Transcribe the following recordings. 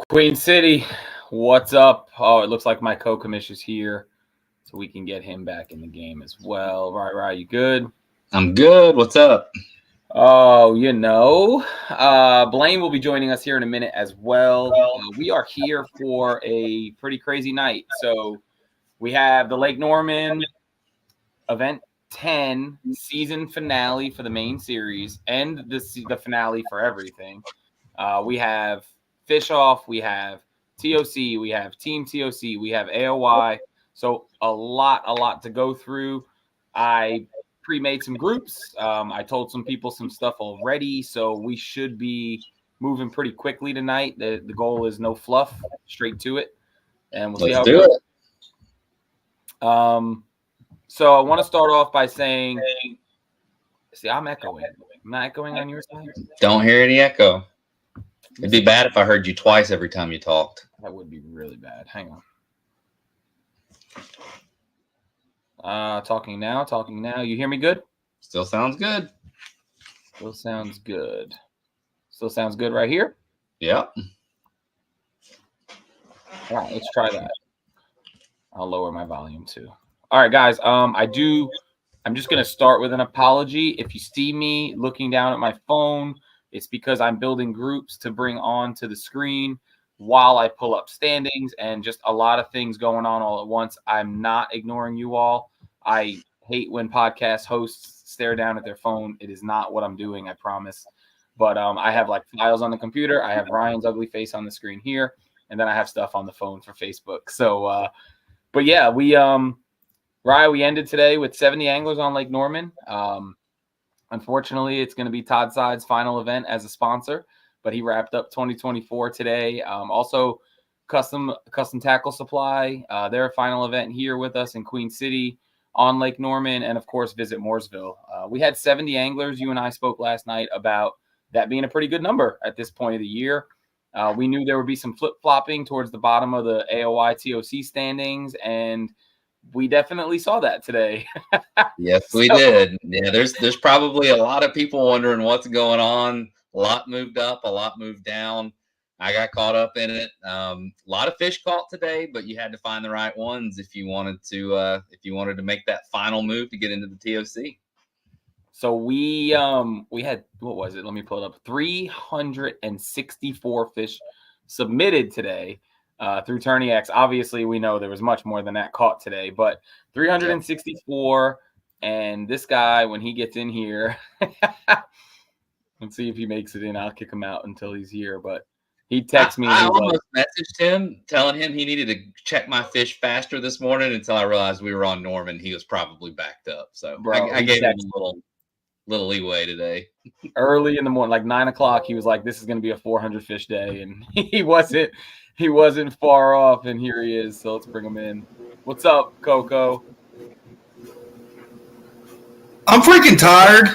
Queen City, what's up? Oh, it looks like my co-commish is here, so we can get him back in the game as well. Right, you good? I'm good. What's up? Oh, Blaine will be joining us here in a minute as well. We are here for a pretty crazy night. So we have the Lake Norman Event 10 season finale for the main series and the finale for everything. We have Fish Off, we have TOC, we have Team TOC, we have AOY. So a lot to go through. I pre-made some groups. I told some people some stuff already, so we should be moving pretty quickly tonight. The goal is no fluff, straight to it, and we'll see how it goes. So I want to start off by saying, see, I'm echoing. I'm not echoing on your side. Don't hear any echo. It'd be bad if I heard you twice every time you talked. That would be really bad. Hang on. Talking now. You hear me good? Still sounds good. Still sounds good right here? Yep. All right, let's try that. I'll lower my volume too. All right, guys. I'm just going to start with an apology. If you see me looking down at my phone, it's because I'm building groups to bring on to the screen while I pull up standings and just a lot of things going on all at once. I'm not ignoring you all. I hate when podcast hosts stare down at their phone. It is not what I'm doing, I promise. But I have like files on the computer. I have Ryan's ugly face on the screen here, and then I have stuff on the phone for Facebook. So, but yeah, we ended today with 70 anglers on Lake Norman. Unfortunately, it's going to be Todd Side's final event as a sponsor, but he wrapped up 2024 today. Also, Custom Tackle Supply, their final event here with us in Queen City on Lake Norman, and of course, Visit Mooresville. We had 70 anglers. You and I spoke last night about that being a pretty good number at this point of the year. We knew there would be some flip-flopping towards the bottom of the AOY TOC standings, and we definitely saw that today. Yes, we did. Yeah, there's probably a lot of people wondering what's going on. A lot moved up, a lot moved down. I got caught up in it. A lot of fish caught today, but you had to find the right ones if you wanted to make that final move to get into the TOC. So we had, what was it? Let me pull it up. 364 fish submitted today. Through Tourney X. Obviously, we know there was much more than that caught today, but 364. And this guy, when he gets in here, let's see if he makes it in. I'll kick him out until he's here. But he texted me. I almost messaged him telling him he needed to check my fish faster this morning until I realized we were on Norman. He was probably backed up. So I gave him a little leeway today. Early in the morning, like 9 o'clock, he was like, this is going to be a 400 fish day. And he wasn't far off, and here he is. So let's bring him in. What's up, Coco? I'm freaking tired.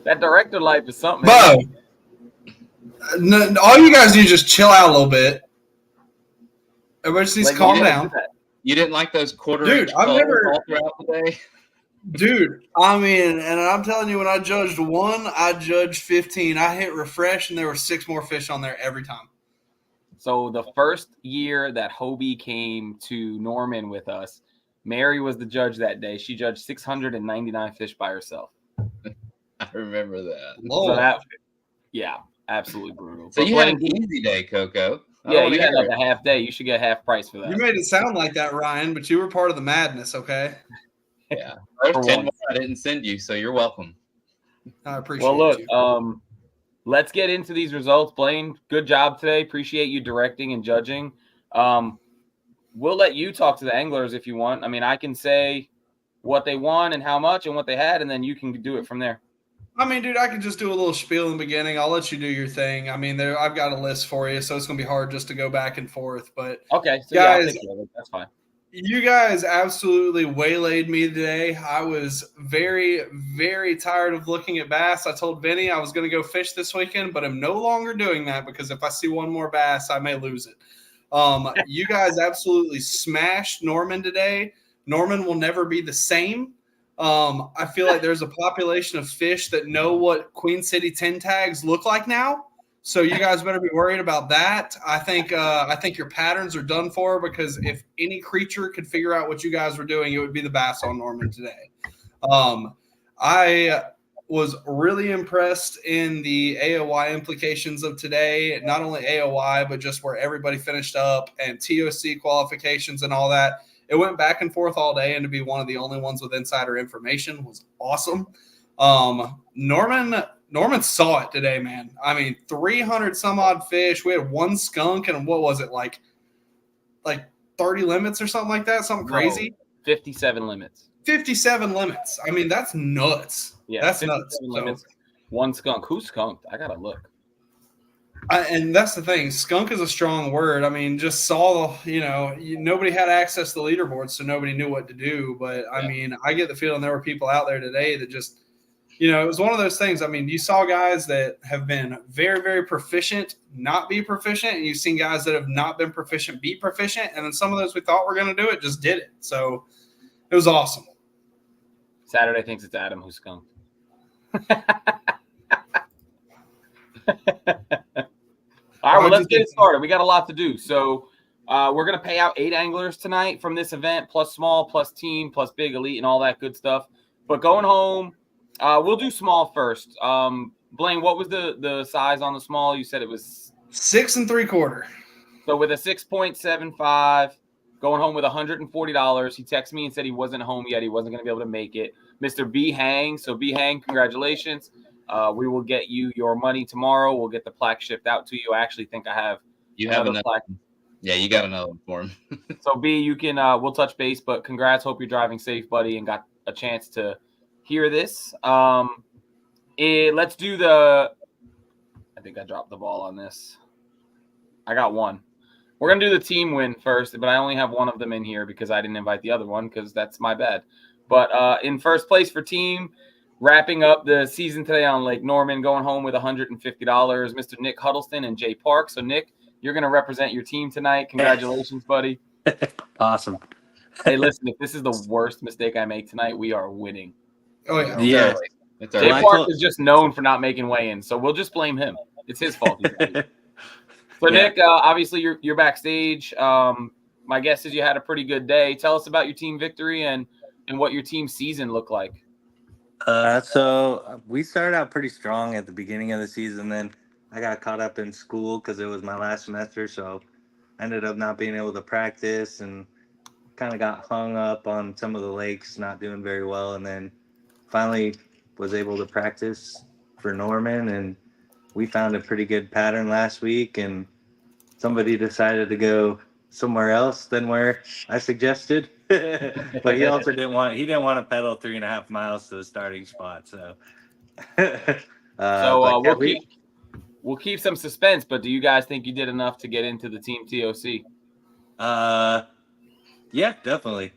That director life is something. Bo, all you guys do is just chill out a little bit. Everybody just needs to calm down. You didn't like those quarter? Dude, I've never all throughout the day. Dude, I mean, and I'm telling you, when I judged one, I judged 15. I hit refresh, and there were 6 more fish on there every time. So the first year that Hobie came to Norman with us, Mary was the judge that day. She judged 699 fish by herself. I remember that. So yeah, absolutely brutal. So you had an easy day, Coco. Yeah, you had like a half day. You should get half price for that. You made it sound like that, Ryan, but you were part of the madness, okay? Yeah, there's 10 more I didn't send you, so you're welcome. I appreciate you. Well, look, let's get into these results. Blaine, good job today. Appreciate you directing and judging. We'll let you talk to the anglers if you want. I mean, I can say what they won and how much and what they had, and then you can do it from there. I mean, dude, I could just do a little spiel in the beginning. I'll let you do your thing. I mean, I've got a list for you, so it's going to be hard just to go back and forth. But okay, so guys, that's fine. You guys absolutely waylaid me today. I was very, very tired of looking at bass. I told Vinny I was going to go fish this weekend, but I'm no longer doing that because if I see one more bass, I may lose it. You guys absolutely smashed Norman today. Norman will never be the same. I feel like there's a population of fish that know what Queen City 10 tags look like now. So you guys better be worried about that. I think your patterns are done for, because if any creature could figure out what you guys were doing, it would be the bass on Norman today. I was really impressed in the AOY implications of today. Not only AOY, but just where everybody finished up and TOC qualifications and all that. It went back and forth all day, and to be one of the only ones with insider information was awesome. Norman saw it today, man. I mean, 300 some odd fish. We had one skunk, and what was it, like 30 limits or something like that? Something crazy? 57 limits. 57 limits. I mean, that's nuts. Yeah, that's nuts. Limits. One skunk. Who skunked? I gotta look. And that's the thing. Skunk is a strong word. I mean, just saw, nobody had access to the leaderboard, so nobody knew what to do. But, I mean, I get the feeling there were people out there today that just – it was one of those things. I mean, you saw guys that have been very, very proficient not be proficient, and you've seen guys that have not been proficient be proficient, and then some of those we thought were going to do it just did it. So it was awesome. Saturday thinks it's Adam who skunked. All right, well, let's get it started. We got a lot to do. So we're going to pay out 8 anglers tonight from this event, plus small, plus team, plus big, elite, and all that good stuff. But going home, we'll do small first. Blaine, what was the size on the small? You said it was 6 3/4. So with a 6.75, going home with $140. He texted me and said he wasn't home yet. He wasn't going to be able to make it. Mr. B Hang. So B Hang, congratulations. We will get you your money tomorrow. We'll get the plaque shipped out to you. I actually think I have. You have another plaque. Yeah, you got another one for him. So B, you can. We'll touch base, but congrats. Hope you're driving safe, buddy, and got a chance to hear this. Let's do the. I think I dropped the ball on this. I got one. We're gonna do the team win first, but I only have one of them in here because I didn't invite the other one because that's my bad. But in first place for team, wrapping up the season today on Lake Norman, going home with $150, Mr. Nick Huddleston and Jay Park. So, Nick, you're going to represent your team tonight. Congratulations, buddy. Awesome. Hey, listen, if this is the worst mistake I make tonight, we are winning. Oh, yeah. Yeah. Jay Park is just known for not making weigh-ins, so we'll just blame him. It's his fault. So, Nick, obviously you're backstage. My guess is you had a pretty good day. Tell us about your team victory and what your team season looked like. So we started out pretty strong at the beginning of the season. Then I got caught up in school because it was my last semester. So I ended up not being able to practice and kind of got hung up on some of the lakes, not doing very well. And then finally was able to practice for Norman. And we found a pretty good pattern last week. And somebody decided to go somewhere else than where I suggested. But he also didn't want to pedal 3.5 miles to the starting spot. So we'll keep some suspense, but do you guys think you did enough to get into the team TOC? Yeah, definitely.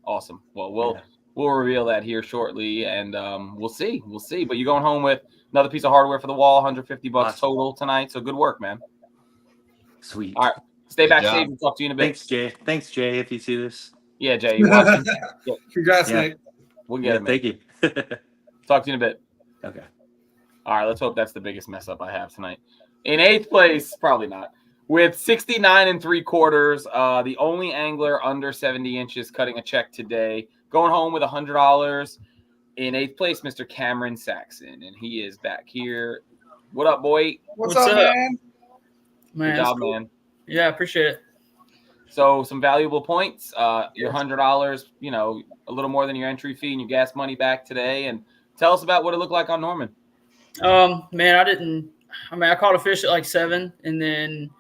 Awesome. Well, we'll reveal that here shortly, and we'll see. But you're going home with another piece of hardware for the wall, $150 awesome. Total tonight. So good work, man. Sweet. All right. Stay backstage and talk to you in a bit. Thanks, Jay, if you see this. Yeah, Jay, you watching? Yeah. Congrats, Nick. We'll get him. Thank you. Talk to you in a bit. Okay. All right, let's hope that's the biggest mess up I have tonight. In 8th place, probably not. With 69 3/4, the only angler under 70 inches cutting a check today. Going home with $100. In 8th place, Mr. Cameron Saxon, and he is back here. What up, boy? What's up, man? Good job, man. Yeah, appreciate it. So some valuable points. Your $100, a little more than your entry fee and your gas money back today. And tell us about what it looked like on Norman. Man, I caught a fish at like 7 and then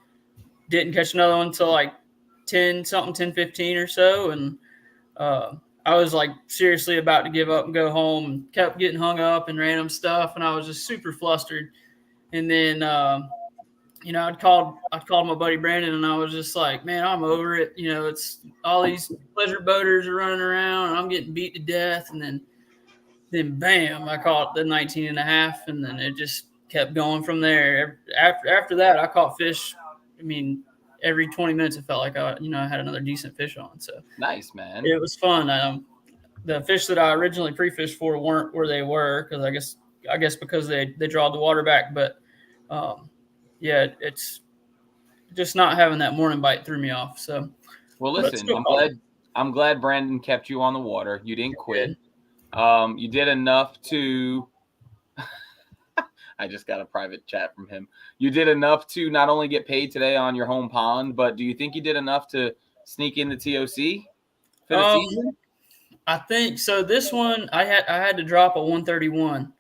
didn't catch another one until like 10:15 or so. And I was like seriously about to give up and go home and kept getting hung up and random stuff. And I was just super flustered. And then, I'd called my buddy Brandon, and I was just like, man, I'm over it. It's all these pleasure boaters are running around, and I'm getting beat to death. And then bam, I caught the 19.5, and then it just kept going from there. After that, I caught fish. I mean, every 20 minutes, it felt like I had another decent fish on. So nice, man. It was fun. The fish that I originally pre-fished for weren't where they were because I guess because they draw the water back, but yeah, it's just not having that morning bite threw me off. So, Well, but listen, still fun. I'm glad Brandon kept you on the water. You didn't quit. Good. You did enough to. I just got a private chat from him. You did enough to not only get paid today on your home pond, but do you think you did enough to sneak in the TOC for the season? I think so. This one, I had to drop a 131.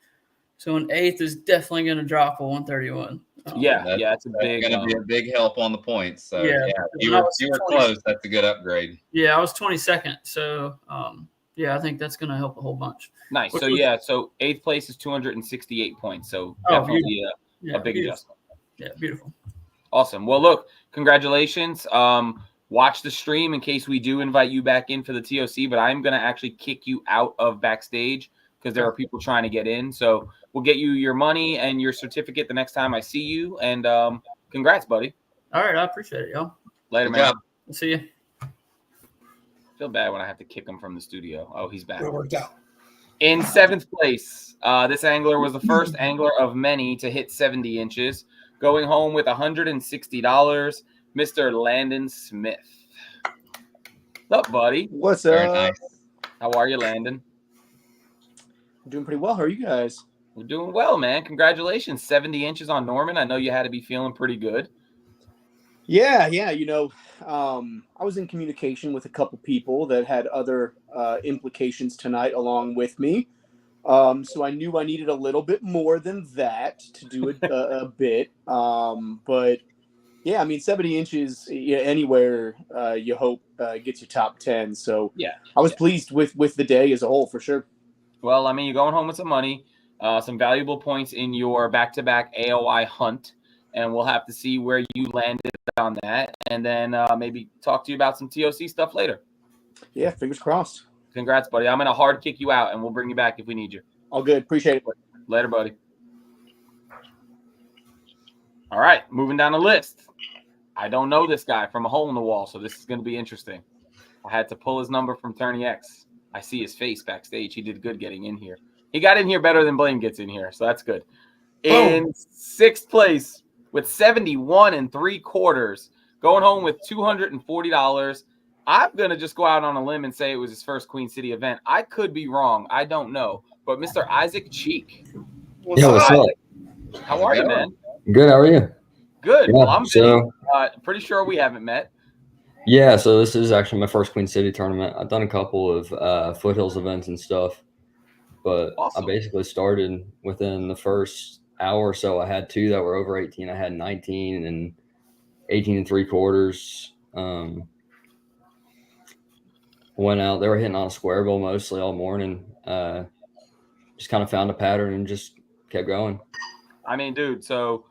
So an eighth is definitely going to drop a 131. It's a big going to be a big help on the points. So Yeah, you were close. That's a good upgrade. Yeah, I was 22nd. So I think that's going to help a whole bunch. Nice. So so 8th place is 268 points. So definitely a big adjustment. Yeah, beautiful. Awesome. Well, look, congratulations. Watch the stream in case we do invite you back in for the TOC, but I'm going to actually kick you out of backstage because there are people trying to get in. So we'll get you your money and your certificate the next time I see you. And congrats, buddy. All right. I appreciate it, y'all. Later, man. We'll see you. Feel bad when I have to kick him from the studio. Oh, he's back. It worked out. In 7th place, this angler was the first angler of many to hit 70 inches, going home with $160, Mr. Landon Smith. What's up, buddy? What's Very up? nice. How are you, Landon? Doing pretty well. How are you guys? We're doing well, man. Congratulations. 70 inches on Norman. I know you had to be feeling pretty good. Yeah. I was in communication with a couple people that had other implications tonight along with me. So I knew I needed a little bit more than that to do it a bit. But yeah, I mean, 70 inches anywhere you hope gets you top 10. So I was pleased with the day as a whole for sure. Well, I mean, you're going home with some money, some valuable points in your back-to-back AOI hunt, and we'll have to see where you landed on that, and then maybe talk to you about some TOC stuff later. Yeah, fingers crossed. Congrats, buddy. I'm going to hard kick you out, and we'll bring you back if we need you. All good. Appreciate it. Later, buddy. All right, moving down the list. I don't know this guy from a hole in the wall, so this is going to be interesting. I had to pull his number from Tourney X. I see his face backstage. He did good getting in here. He got in here better than Blaine gets in here, so that's good. In 6th place with 71 3/4, going home with $240. I'm going to just go out on a limb and say it was his first Queen City event. I could be wrong. I don't know. But Mr. Isaac Cheek. What's up? How are you, man? Good. How are you? Good. Yeah, well, I'm so, pretty sure we haven't met. Yeah, so this is actually my first Queen City tournament. I've done a couple of Foothills events and stuff, but Awesome. I basically started within the first hour or so. I had 2 that were over 18. I had 19 and 18 3/4. Went out. They were hitting on a square bill mostly all morning. Just kind of found a pattern and just kept going. I mean, dude, so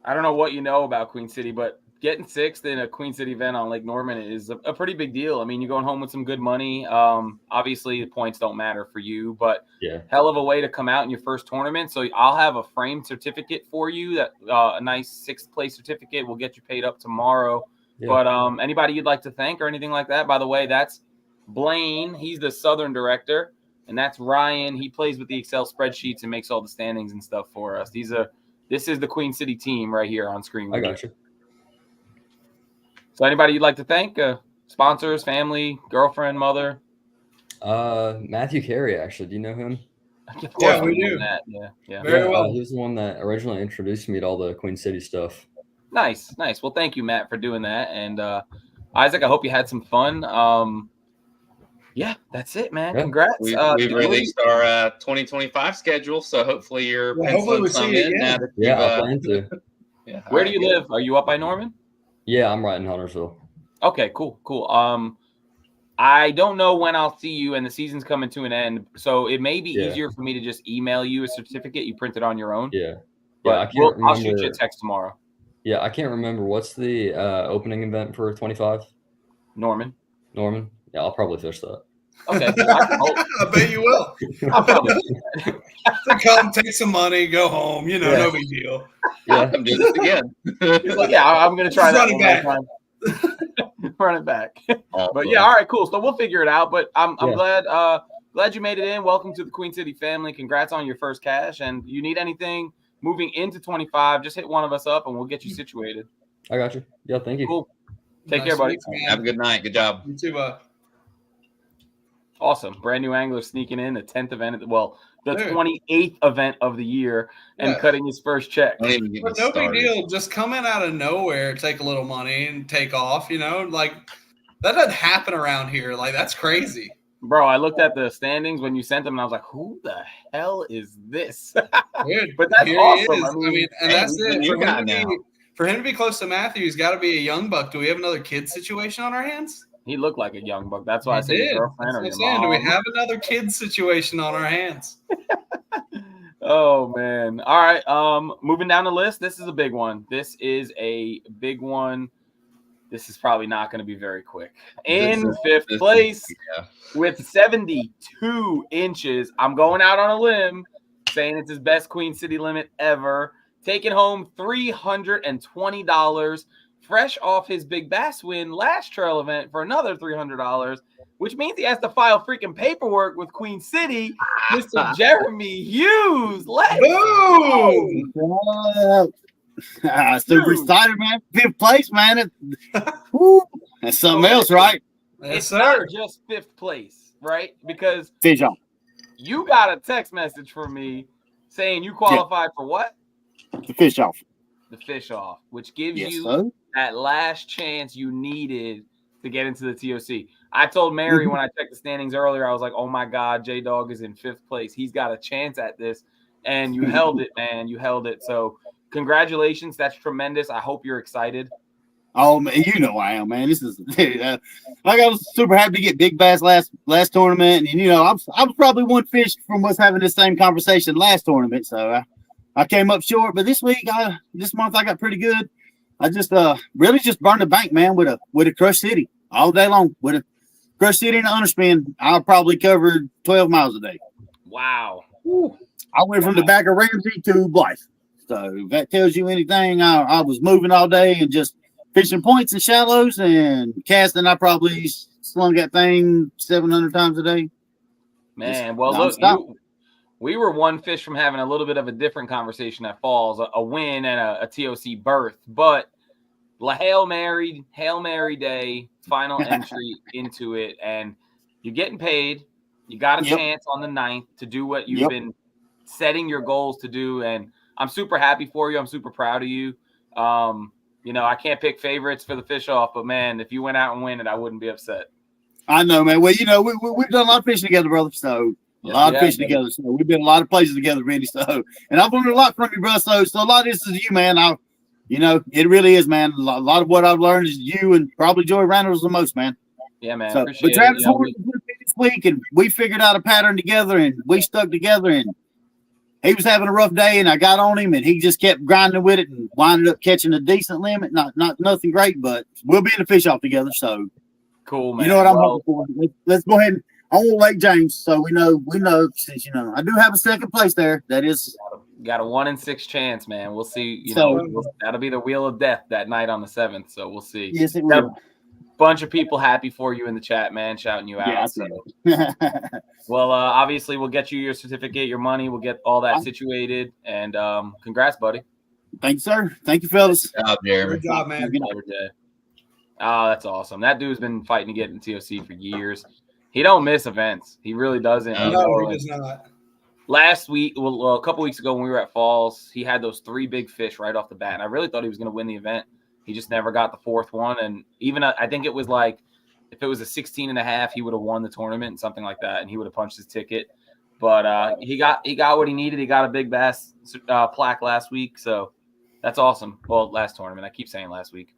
I don't know what you know about Queen City, but getting 6th in a Queen City event on Lake Norman is a pretty big deal. I mean, you're going home with some good money. Obviously, the points don't matter for you, but hell of a way to come out in your first tournament. So I'll have a framed certificate for you, that a nice 6th place certificate. Will get you paid up tomorrow. Yeah. But anybody you'd like to thank or anything like that? By the way, that's Blaine. He's the Southern director. And that's Ryan. He plays with the Excel spreadsheets and makes all the standings and stuff for us. This is the Queen City team right here on screen. I got you. So anybody you'd like to thank? Sponsors, family, girlfriend, mother? Matthew Carey, actually. Do you know him? Of course, we do. Yeah. Very well. He was the one that originally introduced me to all the Queen City stuff. Nice. Well, thank you, Matt, for doing that. And Isaac, I hope you had some fun. Yeah, that's it, man. Yeah. Congrats. We've released our 2025 schedule, so hopefully you're hopefully some in now that I plan to. Where do you live? Are you up by Norman? Yeah, I'm right in Huntersville. Okay, cool. I don't know when I'll see you, and the season's coming to an end, so it may be easier for me to just email you a certificate you printed on your own. Yeah. But I'll shoot you a text tomorrow. Yeah, I can't remember. What's the opening event for 25? Norman. Yeah, I'll probably fish that. Okay. I bet you will. I'll probably to come, take some money, go home. No big deal. Yeah, I'm doing this again. He's like, I'm going to try that one more time. Run it back. But yeah, all right, cool. So we'll figure it out. But I'm glad you made it in. Welcome to the Queen City family. Congrats on your first cash. And you need anything, moving into 25, just hit one of us up and we'll get you situated. I got you. Yeah, thank you. Cool. Take Nice care, buddy. meets, man. Have a good night. Good job. You too, bud. Awesome. Brand new angler sneaking in the 10th event, the Dude. 28th event of the year and Yeah. cutting his first check. Don't even get me But no started. big deal. Just come in out of nowhere, take a little money, and take off. You know, like that doesn't happen around here. Like that's crazy. Bro, I looked at the standings when you sent them and I was like, who the hell is this? Dude, But that's here awesome. he is. I mean, and hey, that's he's the it. new guy For him to be close to Matthew, he's got to be a young buck. Do we have another kid situation on our hands? He looked like a young buck. That's why I He said your did. girlfriend or That's your what I'm saying. Do we mom. have another kid situation on our hands? Oh man. All right. Moving down the list. This is a big one. This is a big one. This is probably not going to be very quick. In fifth place with 72 inches. I'm going out on a limb saying it's his best Queen City limit ever. Taking home $320, fresh off his big bass win last trail event for another $300, which means he has to file freaking paperwork with Queen City. Mr. Jeremy Hughes. Let's Boom! Super excited, man. Fifth place, man. Woo, that's something else, right? Yes, It's sir. not just fifth place, right? Because Fish on. you got a text message from me saying you qualified for what? The fish off. The fish off, which gives Yes, you sir. that last chance you needed to get into the TOC. I told Mary when I checked the standings earlier, I was like, oh my God, J-Dog is in fifth place. He's got a chance at this. And you held it, man. You held it. So congratulations. That's tremendous. I hope you're excited. Oh man, you know I am, man. This is like I was super happy to get big bass last tournament, and I was probably one fish from us having the same conversation last tournament. So I came up short, but this month I got pretty good. I just really just burned the bank, man, with a Crush City all day long. With a Crush City and an underspin, I'll probably cover 12 miles a day. Wow. I went from the back of Ramsey to Blythe. So if that tells you anything, I was moving all day and just fishing points and shallows and casting. I probably slung that thing 700 times a day. Man, well, nonstop. look, we were one fish from having a little bit of a different conversation at Falls, a win and a TOC berth. But Hail Mary day, final entry into it. And you're getting paid. You got a chance on the 9th to do what you've been setting your goals to do. And I'm super happy for you. I'm super proud of you. I can't pick favorites for the fish off, but man, if you went out and win it, I wouldn't be upset. I know, man. Well, we've done a lot of fishing together, brother. So a lot of fishing together. So we've been a lot of places together, Randy. So, and I've learned a lot from you, bro. So a lot of this is you, man. It really is, man. A lot of what I've learned is you and probably Joey Reynolds the most, man. Yeah, man. So, but Travis Horton this week, and we figured out a pattern together, and we stuck together, and he was having a rough day, and I got on him, and he just kept grinding with it and winded up catching a decent limit. Not nothing great, but we'll be in the fish off together. So cool, man. You know what I'm hoping for. Let's go ahead. I want Lake James, so we know since I do have a second place there. That is got a 1 in 6 chance, man. We'll see. That'll be the wheel of death that night on the 7th. So we'll see. Yes, it will. Bunch of people happy for you in the chat, man, shouting you out. Yeah, well, obviously, we'll get you your certificate, your money. We'll get all that situated. And congrats, buddy. Thank you, sir. Thank you, fellas. Good job, Jeremy. Good job, man. Oh, that's awesome. That dude's been fighting to get in TOC for years. He don't miss events. He really doesn't. No, he does not. Last week, a couple weeks ago when we were at Falls, he had those 3 big fish right off the bat. And I really thought he was going to win the event. He just never got the 4th one. And even I think it was like, if it was a 16.5, he would have won the tournament and something like that. And he would have punched his ticket. But he got what he needed. He got a big bass plaque last week. So that's awesome. Well, last tournament. I keep saying last week.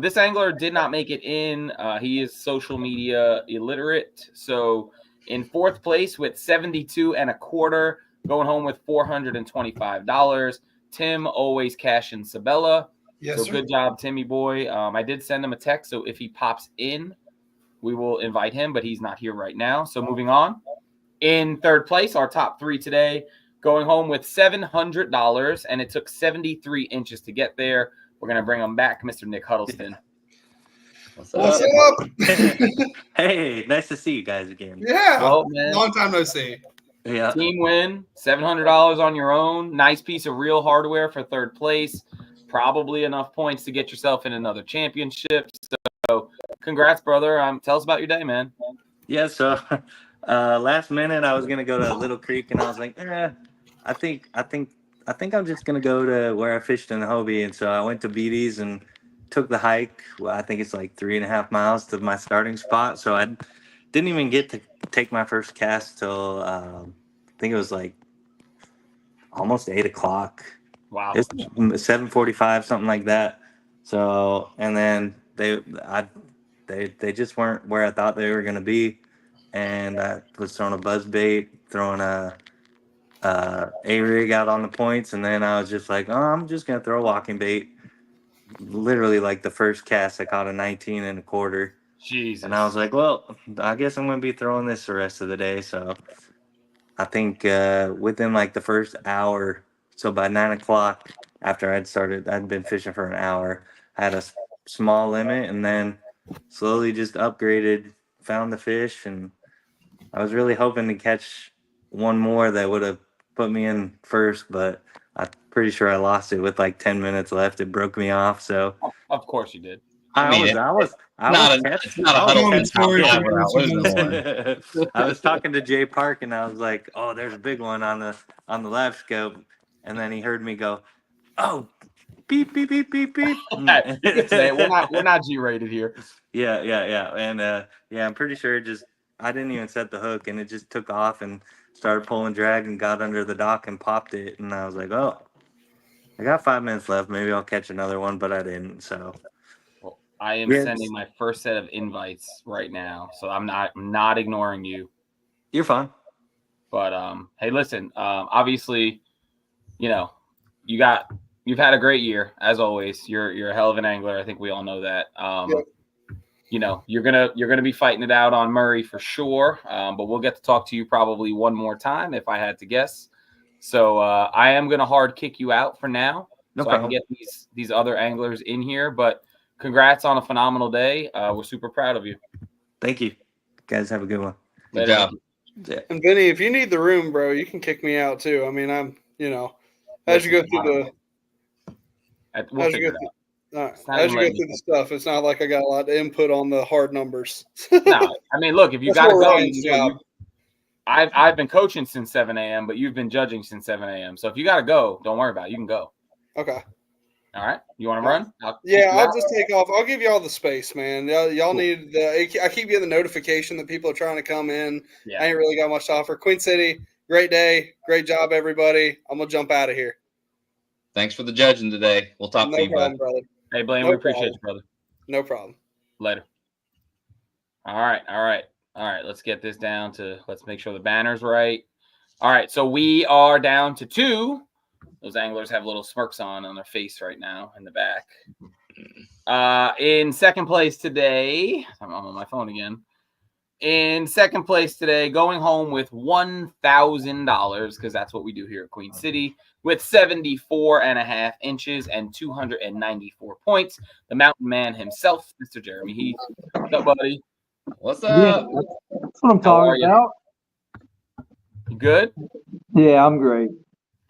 This angler did not make it in. He is social media illiterate. So in 4th place with 72 1/4, going home with $425. Tim always cashing Sabella. Yes, so good job, Timmy boy. I did send him a text. So if he pops in, we will invite him, but he's not here right now. So moving on. In 3rd place, our top 3 today, going home with $700, and it took 73 inches to get there. We're going to bring him back, Mr. Nick Huddleston. What's What's up? up? Hey, nice to see you guys again. Yeah. Well, man. Long time no see. Yeah. Team win, $700 on your own. Nice piece of real hardware for third place. Probably enough points to get yourself in another championship. So, congrats, brother. Tell us about your day, man. Yeah, so last minute I was gonna go to Little Creek, and I was like, I think I'm just gonna go to where I fished in the Hobie, and so I went to Beatty's and took the hike. Well, I think it's like 3.5 miles to my starting spot, so I didn't even get to take my first cast till I think it was like almost 8 o'clock. Wow. It's 7:45, something like that. So, and then they just weren't where I thought they were going to be, and I was throwing a buzz bait, throwing a rig out on the points, and then I was just like, oh, I'm just going to throw a walking bait. Literally, like the first cast, I caught a 19 and a quarter. Jesus. And I was like, well, I guess I'm going to be throwing this the rest of the day. So I think within like the first hour, so by 9 o'clock, after I'd been fishing for an hour, I had a small limit, and then slowly just upgraded, found the fish, and I was really hoping to catch one more that would have put me in first, but I'm pretty sure I lost it with like 10 minutes left. It broke me off. So Of course you did. I mean, it's not a huddle fence top five without losing one. I was talking to Jay Park, and I was like, "Oh, there's a big one on the left scope," and then he heard me go, "Oh, beep beep beep beep beep." You can say it. We're not G-rated here. Yeah, and I'm pretty sure I didn't even set the hook, and it just took off and started pulling drag and got under the dock and popped it, and I was like, "Oh, I got 5 minutes left. Maybe I'll catch another one," but I didn't. So. I am sending my first set of invites right now, so I'm not ignoring you. You're fine. But hey, listen. Obviously, you've had a great year as always. You're a hell of an angler. I think we all know that. Yep. You're gonna be fighting it out on Murray for sure. But we'll get to talk to you probably one more time if I had to guess. So I am gonna hard kick you out for now, No so problem. I can get these other anglers in here, but. Congrats on a phenomenal day. We're super proud of you. Thank you. Guys, have a good one. Good job. Yeah. And Vinny, if you need the room, bro, you can kick me out too. I mean, as you go through the stuff, it's not like I got a lot of input on the hard numbers. No, I mean, look, if you That's got to more go, Ryan's job. I've been coaching since 7 a.m., but you've been judging since 7 a.m. So if you got to go, don't worry about it. You can go. Okay. All right. You want to run? I'll just take off. I'll give you all the space, man. Y'all need I keep getting the notification that people are trying to come in. Yeah. I ain't really got much to offer. Queen City, great day. Great job, everybody. I'm going to jump out of here. Thanks for the judging today. We'll talk to you, problem, brother. Hey, Blaine, No we appreciate problem. you, brother. No problem. Later. All right. Let's get this down to, let's make sure the banner's right. All right. So we are down to 2. Those anglers have little smirks on their face right now in the back. In second place today, I'm on my phone again. In second place today, going home with $1,000, because that's what we do here at Queen City, with 74.5 inches and 294 points. The mountain man himself, Mr. Jeremy Heath. What's up, buddy? What's Yeah, up? that's what I'm How are talking you? about. You good? Yeah, I'm great.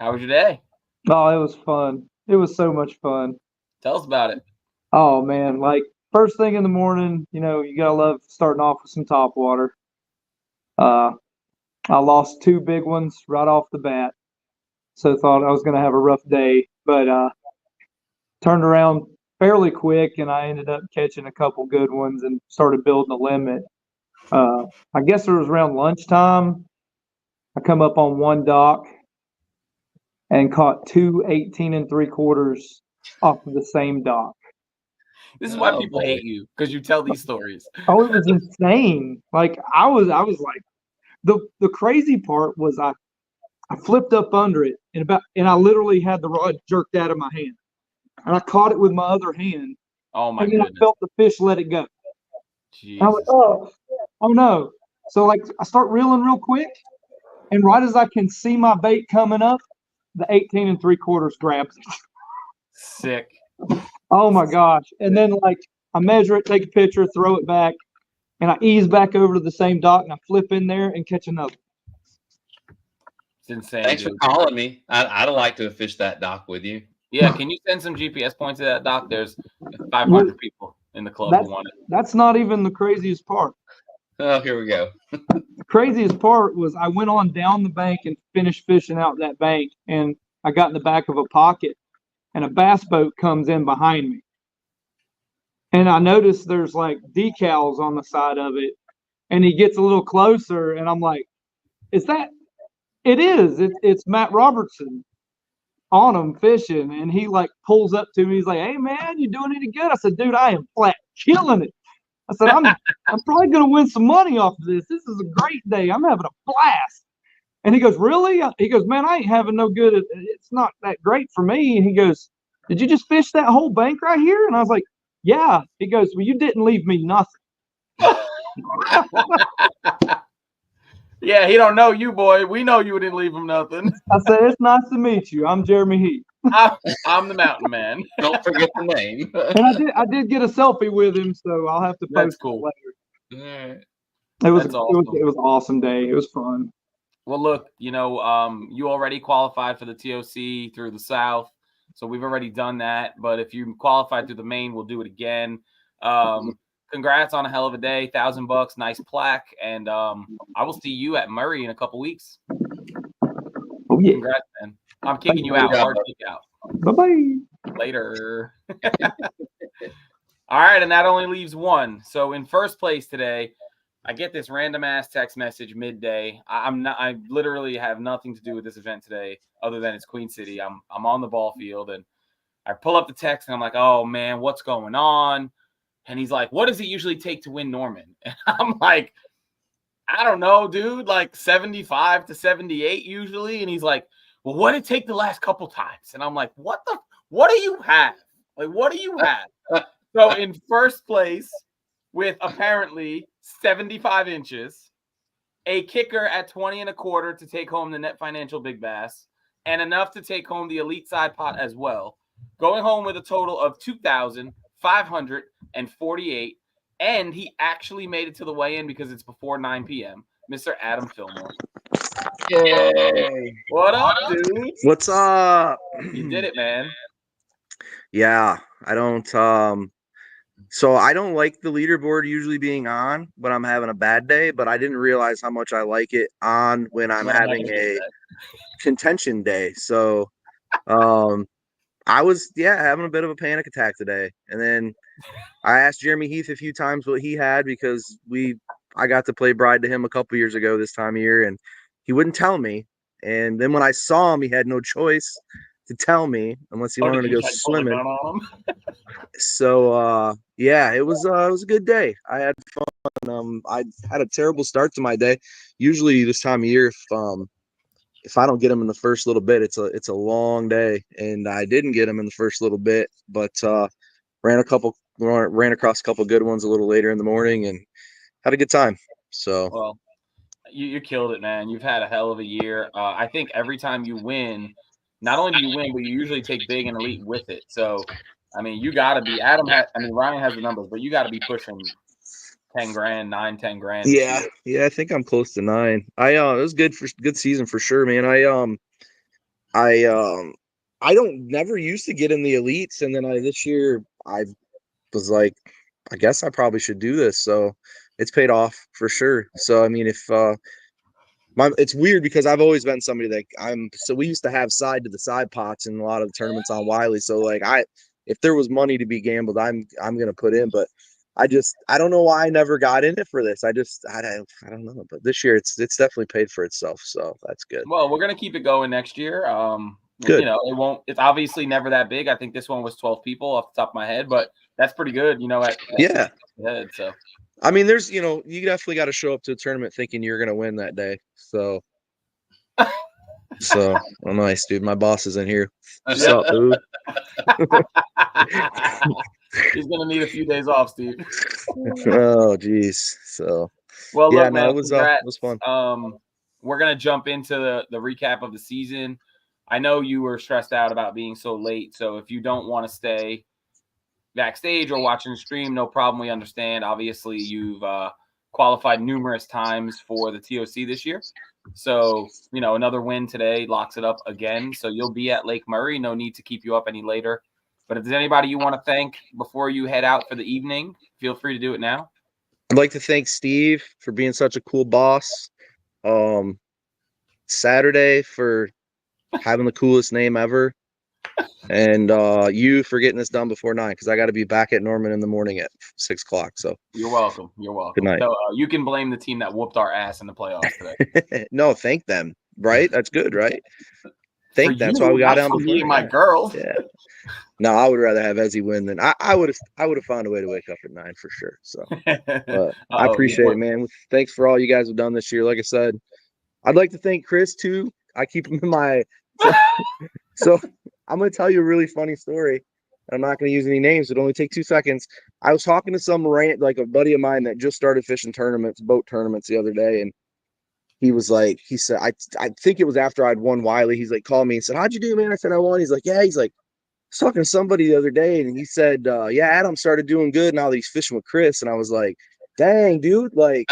How was your day? Oh, it was fun. It was so much fun. Tell us about it. Oh man, like first thing in the morning, you gotta love starting off with some top water. I lost 2 big ones right off the bat, so thought I was gonna have a rough day, but turned around fairly quick, and I ended up catching a couple good ones and started building a limit. I guess it was around lunchtime. I come up on one dock and caught 2 18 3/4 off of the same dock. This is why people hate you, because you tell these stories. Oh, it was insane. Like I was like, the crazy part was I flipped up under it and I literally had the rod jerked out of my hand, and I caught it with my other hand. Oh my and then goodness. I felt the fish let it go. Jesus. I went, oh no! So like I start reeling real quick, and right as I can see my bait coming up, the 18 3/4 grabs it. Sick. Oh my gosh. And then like I measure it, take a picture, throw it back, and I ease back over to the same dock and I flip in there and catch another. It's insane. Thanks for calling me. I'd like to have fished that dock with you. Yeah, can you send some GPS points to that dock? There's 500 people in the club who want it. That's not even the craziest part. Oh, here we go. The craziest part was I went on down the bank and finished fishing out that bank, and I got in the back of a pocket, and a bass boat comes in behind me. And I noticed there's like decals on the side of it, and he gets a little closer, and I'm like, is that? It is. It's Matt Robertson on him fishing, and he like pulls up to me. He's like, "Hey man, you doing any good?" I said, "Dude, I am flat killing it." I said, I'm probably gonna win some money off of this. This is a great day. I'm having a blast." And he goes, "Really?" He goes, "Man, I ain't having no good. It's not that great for me." And he goes, "Did you just fish that whole bank right here?" And I was like, "Yeah." He goes, "Well, you didn't leave me nothing." Yeah, he don't know you, boy. We know you didn't leave him nothing. I said, "It's nice to meet you. I'm Jeremy Heath." I'm the mountain man. Don't forget the name. And I did get a selfie with him, so I'll have to post That's cool. it later. All right. It was an awesome day. It was fun. Well, look, you already qualified for the TOC through the South, so we've already done that. But if you qualified through the Main, we'll do it again. Congrats on a hell of a day, $1,000, nice plaque, and I will see you at Murray in a couple weeks. Oh yeah! Congrats, man. I'm kicking you out. Hard kick out. Bye-bye. Later. All right, and that only leaves one. So in first place today, I get this random ass text message midday. I literally have nothing to do with this event today other than it's Queen City. I'm on the ball field, and I pull up the text and I'm like, "Oh man, what's going on?" And he's like, "What does it usually take to win Norman?" And I'm like, "I don't know, dude, like 75 to 78 usually." And he's like, "Well, what did it take the last couple times?" And I'm like, what do you have? Like, what do you have? So in first place with apparently 75 inches, a kicker at 20 and a quarter to take home the net financial big bass, and enough to take home the elite side pot as well, going home with a total of 2,548, and he actually made it to the weigh-in because it's before 9 p.m. Mr. Adam Fillmore. Yay. What up, dude? What's up? You did it, man. Yeah, I don't so I don't like the leaderboard usually being on when I'm having a bad day, but I didn't realize how much I like it on when I'm having a contention day. So I was having a bit of a panic attack today. And then I asked Jeremy Heath a few times what he had because I got to play bride to him a couple years ago this time of year, and he wouldn't tell me. And then when I saw him, he had no choice to tell me unless he wanted to go swimming. So it was a good day. I had fun. I had a terrible start to my day. Usually this time of year, if I don't get him in the first little bit, it's a long day, and I didn't get him in the first little bit, but ran across a couple good ones a little later in the morning and had a good time. So well, you killed it, man. You've had a hell of a year. I think every time you win, not only do you win, but you usually take big and elite with it. So, I mean, you got to be Ryan has the numbers, but you got to be pushing 10 grand, 10 grand. Yeah, I think I'm close to 9. It was good season for sure, man. I never used to get in the elites, and then this year I was like, I guess I probably should do this. So it's paid off for sure. So I mean, it's weird because I've always been somebody that we used to have side to the side pots in a lot of the tournaments on Wiley. So like if there was money to be gambled, I'm gonna put in, but I don't know why I never got in it for this. I don't know, but this year it's definitely paid for itself, so that's good. Well, we're gonna keep it going next year. Good. It's obviously never that big. I think this one was 12 people off the top of my head, but that's pretty good. So I mean, there's you definitely got to show up to a tournament thinking you're gonna win that day. So well, nice, dude. My boss is in here. What's up, dude? He's gonna need a few days off, Steve. Oh, geez. So well, yeah, look, man, it was fun. We're gonna jump into the recap of the season. I know you were stressed out about being so late, so if you don't want to stay backstage or watching the stream, no problem. We understand. Obviously, you've qualified numerous times for the TOC this year. So, another win today locks it up again. So you'll be at Lake Murray. No need to keep you up any later. But if there's anybody you want to thank before you head out for the evening, feel free to do it now. I'd like to thank Steve for being such a cool boss. Saturday for having the coolest name ever. And you for getting this done before 9, because I got to be back at Norman in the morning at 6 o'clock. So you're welcome. You're welcome. Good night. So, you can blame the team that whooped our ass in the playoffs today. No, thank them. Right? That's good, right? Thank them. That's you, why we got down for before. me and my girl. Yeah. No, I would rather have Ezzy win than I would have found a way to wake up at 9 for sure. So, but I appreciate it, man. Thanks for all you guys have done this year. Like I said, I'd like to thank Chris too. I keep him in my. So I'm going to tell you a really funny story. I'm not going to use any names. It'll only take 2 seconds. I was talking to some like a buddy of mine that just started fishing boat tournaments the other day, and he said, I think it was after I'd won Wiley. He's like, called me and said, "How'd you do, man?" I said, "I won." He's like, "Yeah." He's like, I was talking to somebody the other day, and he said, "Yeah, Adam started doing good now that he's fishing with Chris." And I was like, "Dang, dude! Like,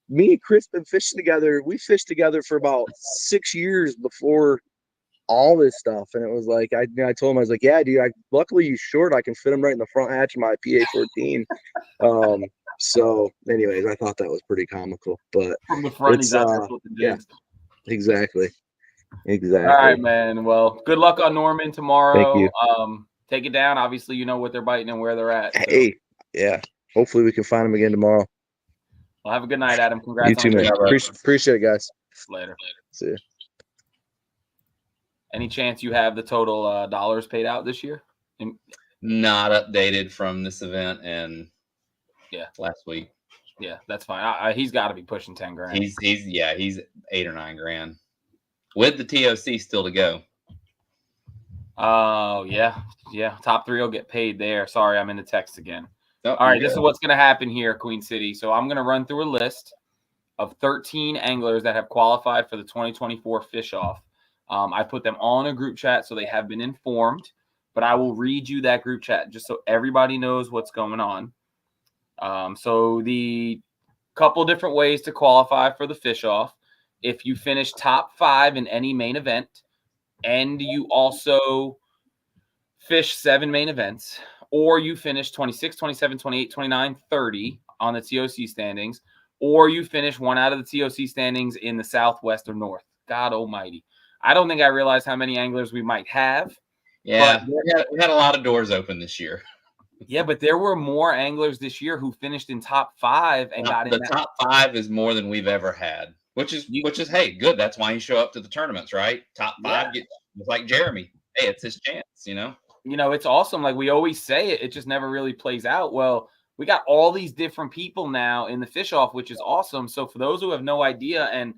me and Chris been fishing together. We fished together for about 6 years before all this stuff." And it was like, I told him, I was like, "Yeah, dude. Luckily he's short. I can fit him right in the front hatch of my PA-14." So, anyways, I thought that was pretty comical. But from the front, he's out there flipping jigs. Yeah, exactly. All right, man. Well, good luck on Norman tomorrow. Thank you. Take it down. Obviously, you know what they're biting and where they're at. So. Hey, yeah. Hopefully we can find them again tomorrow. Well, have a good night, Adam. Congrats. You too, man. Appreciate it, guys. Later. See you. Any chance you have the total dollars paid out this year? Not updated from this event and last week. Yeah, that's fine. He's got to be pushing 10 grand. He's 8 or 9 grand with the TOC still to go. Oh yeah. Top 3 will get paid there. Sorry, I'm in the text again. Oh, all right, this is what's going to happen here, Queen City. So I'm going to run through a list of 13 anglers that have qualified for the 2024 Fish Off. I put them all in a group chat, so they have been informed. But I will read you that group chat just so everybody knows what's going on. So the couple different ways to qualify for the Fish Off. If you finish top 5 in any main event, and you also fish 7 main events, or you finish 26, 27, 28, 29, 30 on the TOC standings, or you finish 1 out of the TOC standings in the Southwest or North. God almighty. I don't think I realized how many anglers we might have. Yeah, we had a lot of doors open this year. Yeah, but there were more anglers this year who finished in top 5 and got in. The top 5 is more than we've ever had, which is hey, good. That's why you show up to the tournaments, right? Top 5 gets like Jeremy. Hey, it's his chance, it's awesome. Like we always say it just never really plays out. Well, we got all these different people now in the Fish Off, which is awesome. So for those who have no idea, and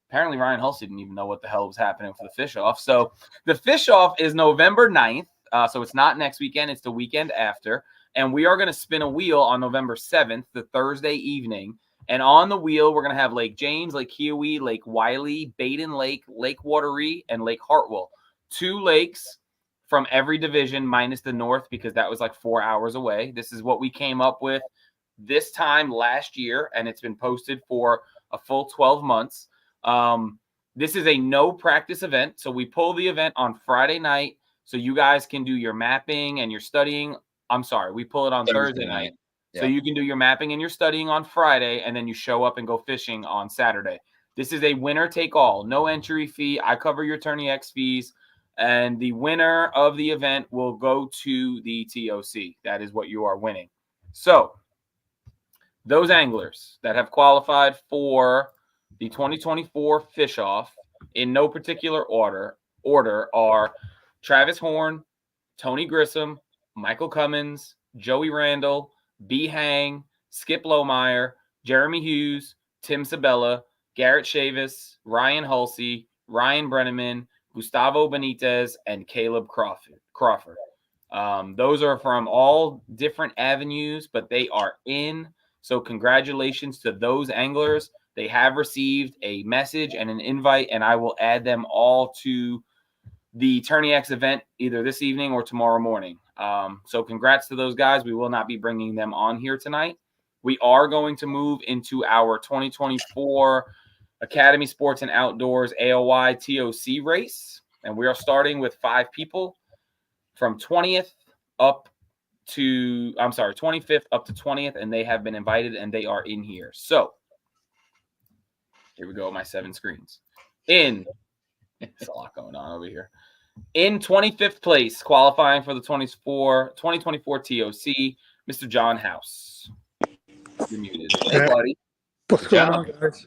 apparently Ryan Hulse didn't even know what the hell was happening for the Fish Off. So the Fish Off is November 9th. So it's not next weekend. It's the weekend after. And we are going to spin a wheel on November 7th, the Thursday evening. And on the wheel, we're going to have Lake James, Lake Kiowee, Lake Wiley, Baden Lake, Lake Wateree, and Lake Hartwell. 2 lakes from every division minus the North, because that was like 4 hours away. This is what we came up with this time last year, and it's been posted for a full 12 months. This is a no practice event. So we pull the event on Friday night so you guys can do your mapping and your studying. I'm sorry, we pull it on Thursday night. Yeah. So you can do your mapping and your studying on Friday, and then you show up and go fishing on Saturday. This is a winner take all, no entry fee. I cover your Tourney X fees, and the winner of the event will go to the TOC. That is what you are winning. So those anglers that have qualified for the 2024 Fish Off in no particular order are Travis Horn, Tony Grissom, Michael Cummins, Joey Randall, B. Hang, Skip Lohmeyer, Jeremy Hughes, Tim Sabella, Garrett Chavis, Ryan Hulse, Ryan Brenneman, Gustavo Benitez, and Caleb Crawford. Those are from all different avenues, but they are in. So congratulations to those anglers. They have received a message and an invite, and I will add them all to the Tourney X event either this evening or tomorrow morning. So congrats to those guys. We will not be bringing them on here tonight. we are going to move into our 2024 Academy Sports and Outdoors AOY TOC race. And we are starting with 5 people from 25th up to 20th, and they have been invited and they are in here. So here we go, my 7 screens. There's a lot going on over here. In 25th place, qualifying for the 2024 TOC, Mr. John House. You're muted. Hey, buddy. What's going on, guys?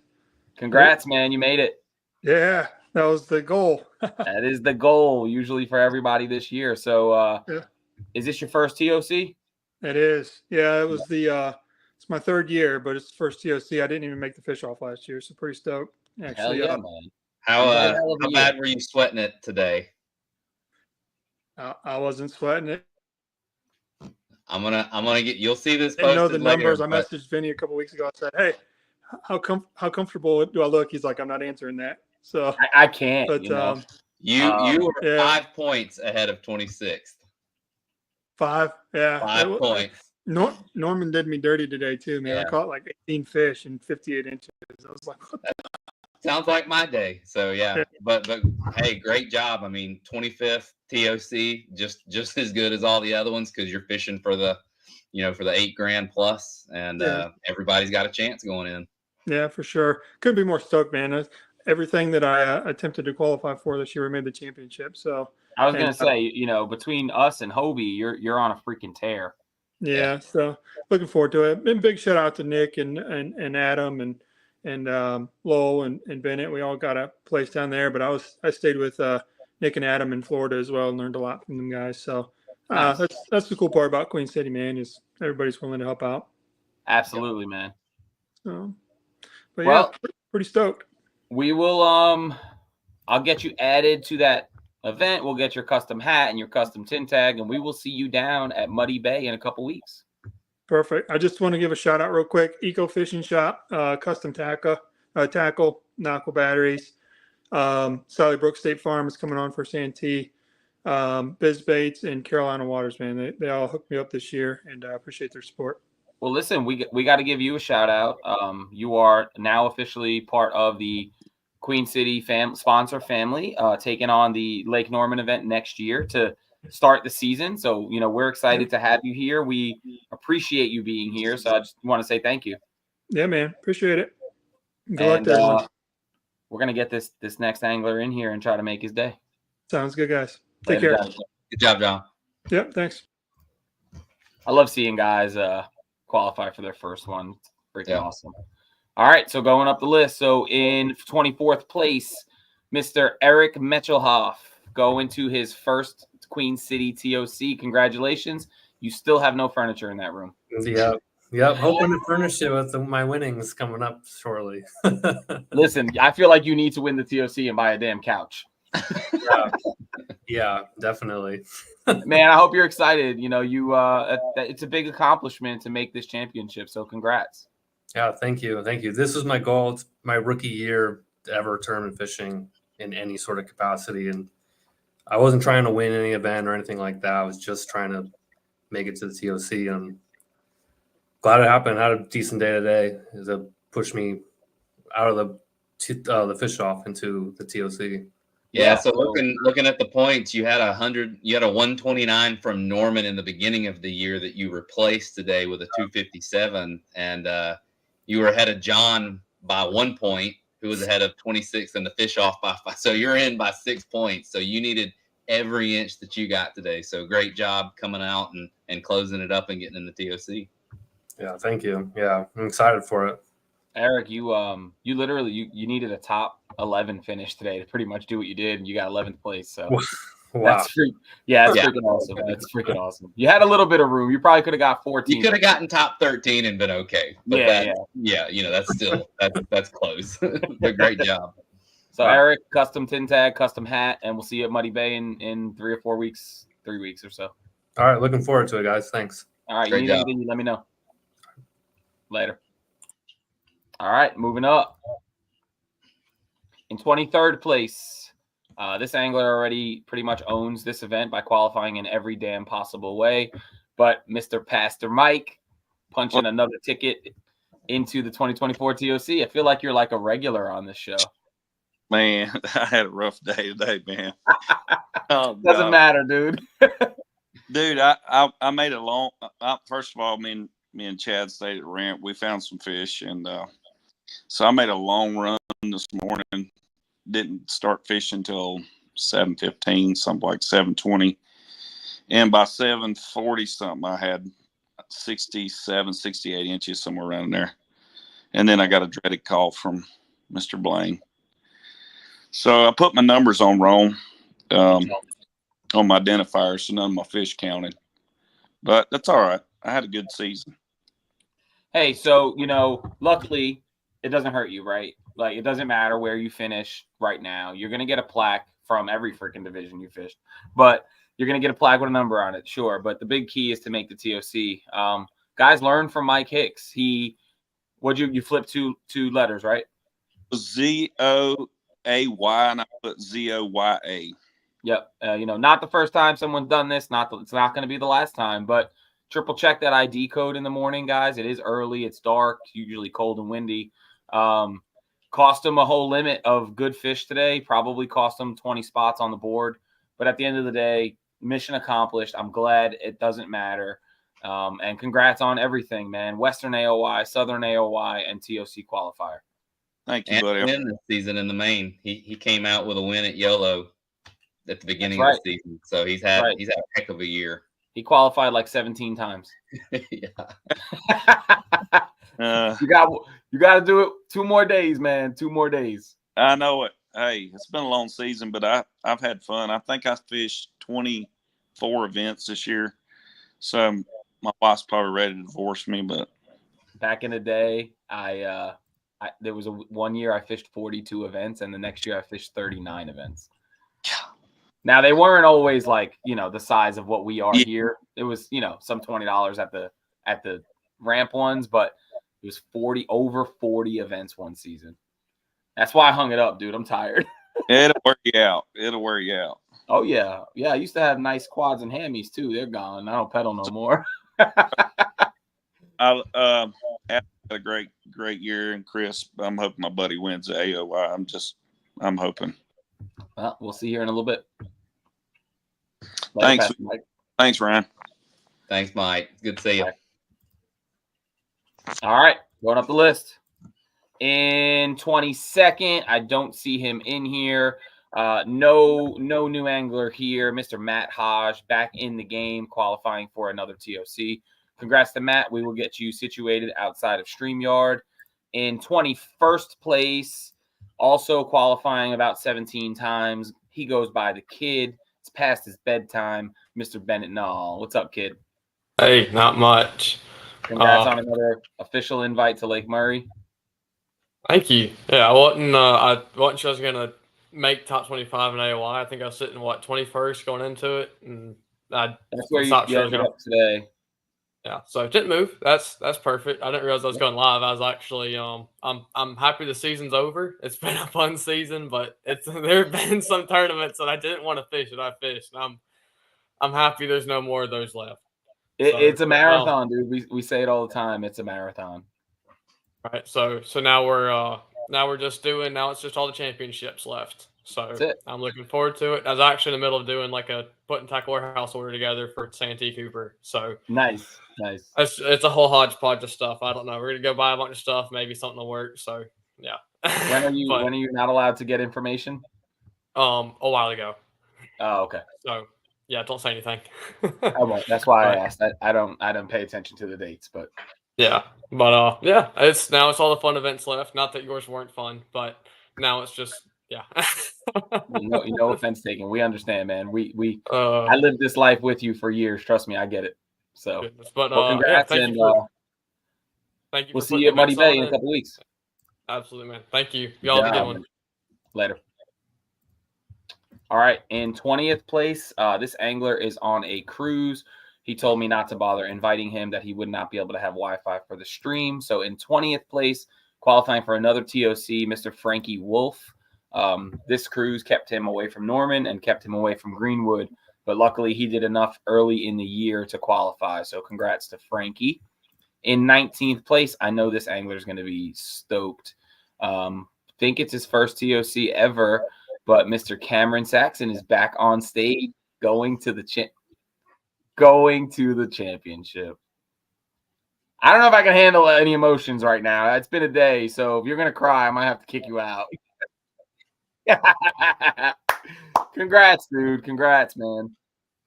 Congrats, man. You made it. Yeah, that was the goal. That is the goal usually for everybody this year. So is this your first TOC? It is. Yeah, it was it's my 3rd year, but it's the first TOC. I didn't even make the fish off last year, so pretty stoked. Actually, Hell yeah, man. How bad were you sweating it today? I wasn't sweating it. I'm gonna get. You'll see this. I know the later, numbers. I messaged Vinny a couple weeks ago. I said, "Hey, how comfortable do I look?" He's like, "I'm not answering that." So I can't. But you were 5 points ahead of 26th. 5, yeah, 5 points. Norman did me dirty today too, man. Yeah. I caught like 18 fish in 58 inches. I was like, what the? Sounds like my day. So yeah, but hey, great job. I mean, 25th TOC, just as good as all the other ones because you're fishing for the, for the $8,000 plus, and everybody's got a chance going in. Yeah, for sure. Couldn't be more stoked, man. Everything that I attempted to qualify for this year, we made the championship. So I was gonna say, between us and Hobie, you're on a freaking tear. Yeah, so looking forward to it. And big shout out to Nick and Adam and Lowell and Bennett. We all got a place down there, but I stayed with Nick and Adam in Florida as well and learned a lot from them guys. So Nice. that's the cool part about Queen City, man, is everybody's willing to help out. Absolutely, man. So, but Well, yeah, pretty stoked. We will I'll get you added to that event. We'll get your custom hat and your custom tin tag, and we will see you down at Muddy Bay in a couple weeks. Perfect. I just want to give a shout out real quick. Eco Fishing Shop, custom tackle, knuckle batteries. Sally Brook State Farm is coming on for Santee. Biz Baits and Carolina Waters, man. They all hooked me up this year, and I appreciate their support. Well, listen, we got to give you a shout out. You are now officially part of the Queen City sponsor family, taking on the Lake Norman event next year to start the season. So, we're excited to have you here. We appreciate you being here. So I just want to say thank you. Yeah, man. Appreciate it. Good luck to everyone. We're going to get this next angler in here and try to make his day. Sounds good, guys. Take Later, care. guys. Good job, John. Yep, thanks. I love seeing guys qualify for their first one. It's freaking awesome. All right, so going up the list. So in 24th place, Mr. Eric Metchelhoff going to his first Queen City TOC. Congratulations. You still have no furniture in that room. Yep. Hoping to furnish it with my winnings coming up shortly. Listen, I feel like you need to win the TOC and buy a damn couch. Yeah, definitely. Man, I hope you're excited. It's a big accomplishment to make this championship. So congrats. Yeah, thank you. This was my goal. It's my rookie year to ever tournament fishing in any sort of capacity. And I wasn't trying to win any event or anything like that. I was just trying to make it to the TOC. And glad it happened. I had a decent day today. It pushed me out of the fish off into the TOC. Yeah, so looking at the points, you had 129 from Norman in the beginning of the year that you replaced today with a 257, and you were ahead of John by 1 point, who was ahead of 26 in the fish off by 5. So you're in by 6 points. So you needed every inch that you got today. So great job coming out and closing it up and getting in the TOC. Yeah, thank you. Yeah, I'm excited for it. Eric, you literally you needed a top 11 finish today to pretty much do what you did, and you got 11th place. So wow, that's freaking awesome. That's freaking awesome. You had a little bit of room. You probably could have got 14. You could have gotten top 13 and been okay. But that's still that's close. But great job. So Eric, custom tin tag, custom hat, and we'll see you at Muddy Bay in 3 or 4 weeks, 3 weeks or so. All right, looking forward to it, guys. Thanks. All right, you need anything, let me know. Later. All right, moving up. In 23rd place, this angler already pretty much owns this event by qualifying in every damn possible way. But Mr. Pastor Mike punching another ticket into the 2024 TOC. I feel like you're like a regular on this show. Man, I had a rough day today, man. Oh, Doesn't God. matter, dude. Dude, I made a long. First of all, me and Chad stayed at Ramp. We found some fish, and so I made a long run this morning. Didn't start fishing until 7:15, something like 7:20, and by 7:40 something, I had 67, 68 inches, somewhere around there. And then I got a dreaded call from Mr. Blaine. So I put my numbers on wrong on my identifier, so none of my fish counted. But that's all right. I had a good season. Hey, so, luckily it doesn't hurt you, right? Like, it doesn't matter where you finish right now. You're going to get a plaque from every freaking division you fished. But you're going to get a plaque with a number on it, sure. But the big key is to make the TOC. Guys, learn from Mike Hicks. You flipped two letters, right? ZOAY, and I put ZOYA. Yep. Not the first time someone's done this. It's not going to be the last time, but triple check that ID code in the morning, guys. It is early. It's dark, usually cold and windy. Cost them a whole limit of good fish today. Probably cost them 20 spots on the board. But at the end of the day, mission accomplished. I'm glad it doesn't matter. And congrats on everything, man. Western AOY, Southern AOY, and TOC qualifier. Thank you, buddy. Win this season in the main. He came out with a win at YOLO at the beginning of the season. So he's had a heck of a year. He qualified like 17 times. Yeah. You got to do it 2 more days, man. 2 more days. I know it. Hey, it's been a long season, but I've had fun. I think I fished 24 events this year. So my wife's probably ready to divorce me, but back in the day, there was one year I fished 42 events, and the next year I fished 39 events. Now they weren't always like, the size of what we are here. It was, some $20 at the ramp ones, but it was over 40 events one season. That's why I hung it up, dude. I'm tired. It'll wear you out. Oh yeah. Yeah. I used to have nice quads and hammies too. They're gone. I don't pedal no more. I had a great year, and Chris, I'm hoping my buddy wins the AOY. I'm hoping. Well, we'll see here in a little bit. Thanks. Thanks, Ryan. Thanks, Mike. Good to see you. All right. Going up the list. In 22nd, I don't see him in here. No new angler here. Mr. Matt Hodge back in the game, qualifying for another TOC. Congrats to Matt. We will get you situated outside of StreamYard. In 21st place, also qualifying about 17 times. He goes by the Kid. It's past his bedtime. Mr. Bennett Nall. What's up, Kid? Hey, not much. Congrats on another official invite to Lake Murray. Thank you. Yeah, I wasn't sure I was gonna make top 25 in AOY. I think I was sitting 21st going into it, and that's where you ended up today. Yeah, so it didn't move. That's perfect. I didn't realize I was going live. I was actually I'm happy the season's over. It's been a fun season, but there have been some tournaments that I didn't want to fish and I fished. And I'm happy there's no more of those left. It's a marathon, dude. We say it all the time. It's a marathon. All right, so now it's just all the championships left. So I'm looking forward to it. I was actually in the middle of doing putting tackle warehouse order together for Santee Cooper. So nice. It's a whole hodgepodge of stuff. I don't know. We're gonna go buy a bunch of stuff. Maybe something will work. So yeah. When are you not allowed to get information? A while ago. Oh, okay. So yeah, don't say anything. I won't. That's why I asked. I don't pay attention to the dates, but yeah. But yeah, it's all the fun events left. Not that yours weren't fun, but now it's just yeah. no offense taken. We understand, man. I lived this life with you for years. Trust me, I get it. So, but congrats, thank and you. Thank you. We'll see you at Muddy Bay in a couple weeks. Absolutely, man. Thank you. Y'all have a good one. Later. All right, in 20th place, this angler is on a cruise. He told me not to bother inviting him, that he would not be able to have Wi-Fi for the stream. So in 20th place, qualifying for another TOC, Mr. Frankie Wolf. This cruise kept him away from Norman and kept him away from Greenwood, but luckily he did enough early in the year to qualify. So congrats to Frankie. in 19th place. I know this angler is going to be stoked. Think it's his first TOC ever, but Mr. Cameron Saxon is back on stage, going to the championship. I don't know if I can handle any emotions right now. It's been a day, so if you're going to cry, I might have to kick you out. Congrats, dude. Congrats, man.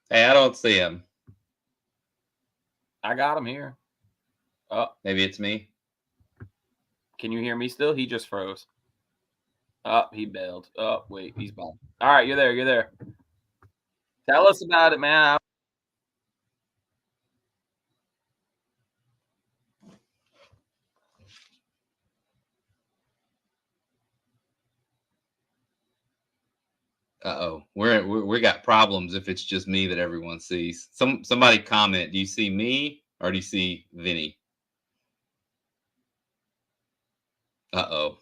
Hey, I don't see him. I got him here. Oh, maybe it's me. Can you hear me still? He just froze. Oh, he bailed. Oh, wait, he's back. All right, you're there. You're there. Tell us about it, man. Uh-oh. We got problems if it's just me that everyone sees. Somebody comment, do you see me or do you see Vinny? Uh-oh.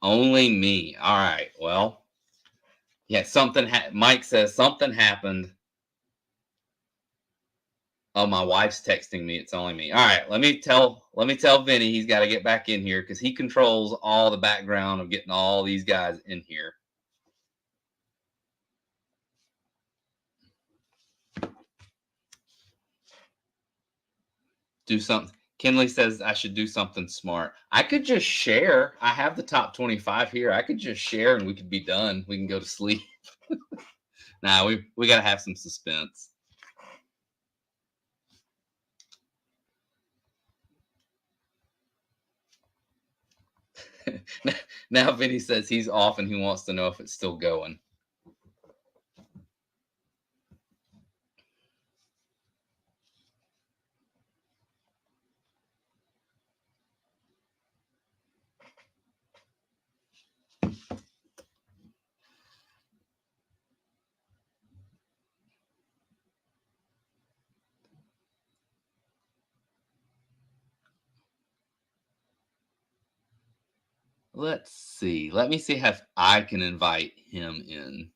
Only me. All right. Well, yeah, Mike says something happened. Oh, my wife's texting me. It's only me. All right, let me tell Vinny he's got to get back in here because he controls all the background of getting all these guys in here. Do something. Kinley says I should do something smart. I could just share. I have the top 25 here. I could just share and we could be done. We can go to sleep. Nah, we got to have some suspense. Now Vinny says he's off and he wants to know if it's still going. Let's see. Let me see if I can invite him in.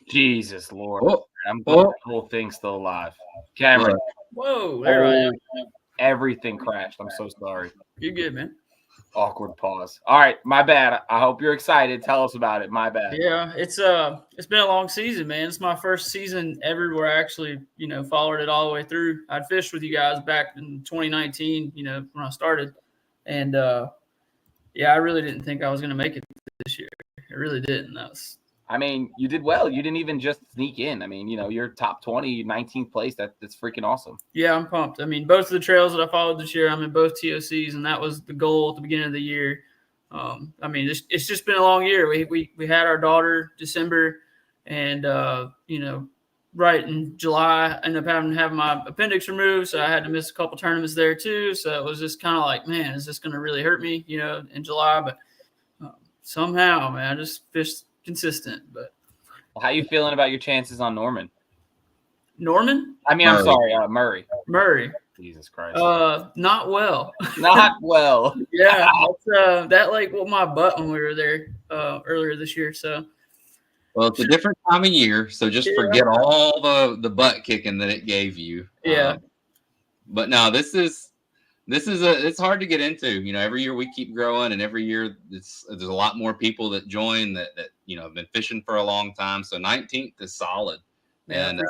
Jesus Lord. Oh, I'm glad the whole thing's still alive. Cameron. Whoa, there I am. Everything crashed. I'm so sorry. You're good, man. Awkward pause. All right, my bad. I hope you're excited. Tell us about it. My bad. Yeah, it's been a long season, man. It's my first season ever where I actually, followed it all the way through. I'd fished with you guys back in 2019, when I started. And I really didn't think I was gonna make it this year. I really didn't. You did well. You didn't even just sneak in. You're top 20, 19th place. That's freaking awesome. Yeah, I'm pumped. Both of the trails that I followed this year, I'm in both TOCs, and that was the goal at the beginning of the year. It's just been a long year. We had our daughter December, and right in July, I ended up having to have my appendix removed, so I had to miss a couple tournaments there too. So it was just kind of like, man, is this going to really hurt me, in July? But somehow, man, I just fished consistent. But how you feeling about your chances on Norman? Norman? I'm sorry, Murray. Murray. Jesus Christ. Not well. Not well. Yeah, that whooped my butt when we were there earlier this year. So. Well, it's a different time of year, so just forget all the butt kicking that it gave you. Yeah. But no, this is it's hard to get into. Every year we keep growing, and every year there's a lot more people that join that have been fishing for a long time. So 19th is solid, and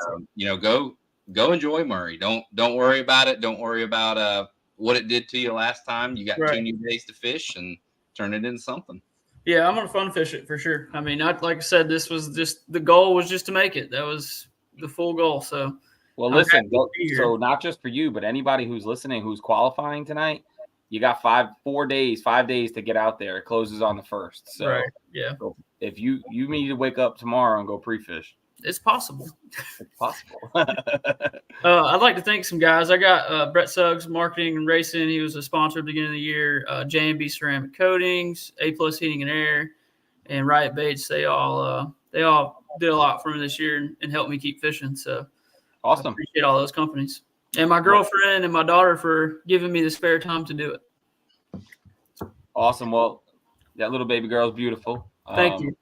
go enjoy Murray. Don't worry about it. Don't worry about what it did to you last time. You got 2 new days to fish and turn it into something. Yeah, I'm gonna fun fish it for sure. Like I said, this was just the goal was just to make it. That was the full goal. So, well, listen. So not just for you, but anybody who's listening who's qualifying tonight, you got 5 days to get out there. It closes on the 1st. So yeah. If you need to wake up tomorrow and go pre-fish. it's possible. It's possible. I'd like to thank some guys. I got Brett Suggs, Marketing and Racing. He was a sponsor at the beginning of the year. J&B Ceramic Coatings, A Plus Heating and Air, and Riot Baits. They all did a lot for me this year and helped me keep fishing. So awesome. I appreciate all those companies. And my girlfriend and my daughter for giving me the spare time to do it. Awesome. Well, that little baby girl is beautiful. Thank you.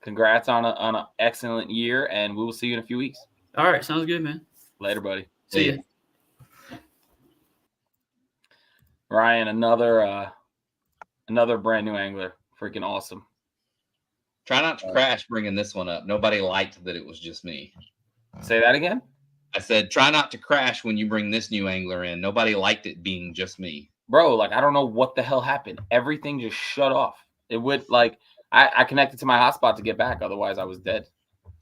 Congrats on an excellent year, and we will see you in a few weeks. All right. Sounds good, man. Later, buddy. See ya. Ryan, another brand new angler. Freaking awesome. Try not to crash bringing this one up. Nobody liked that it was just me. Say that again? I said, try not to crash when you bring this new angler in. Nobody liked it being just me. Bro, like, I don't know what the hell happened. Everything just shut off. It would, like, I connected to my hotspot to get back. Otherwise, I was dead.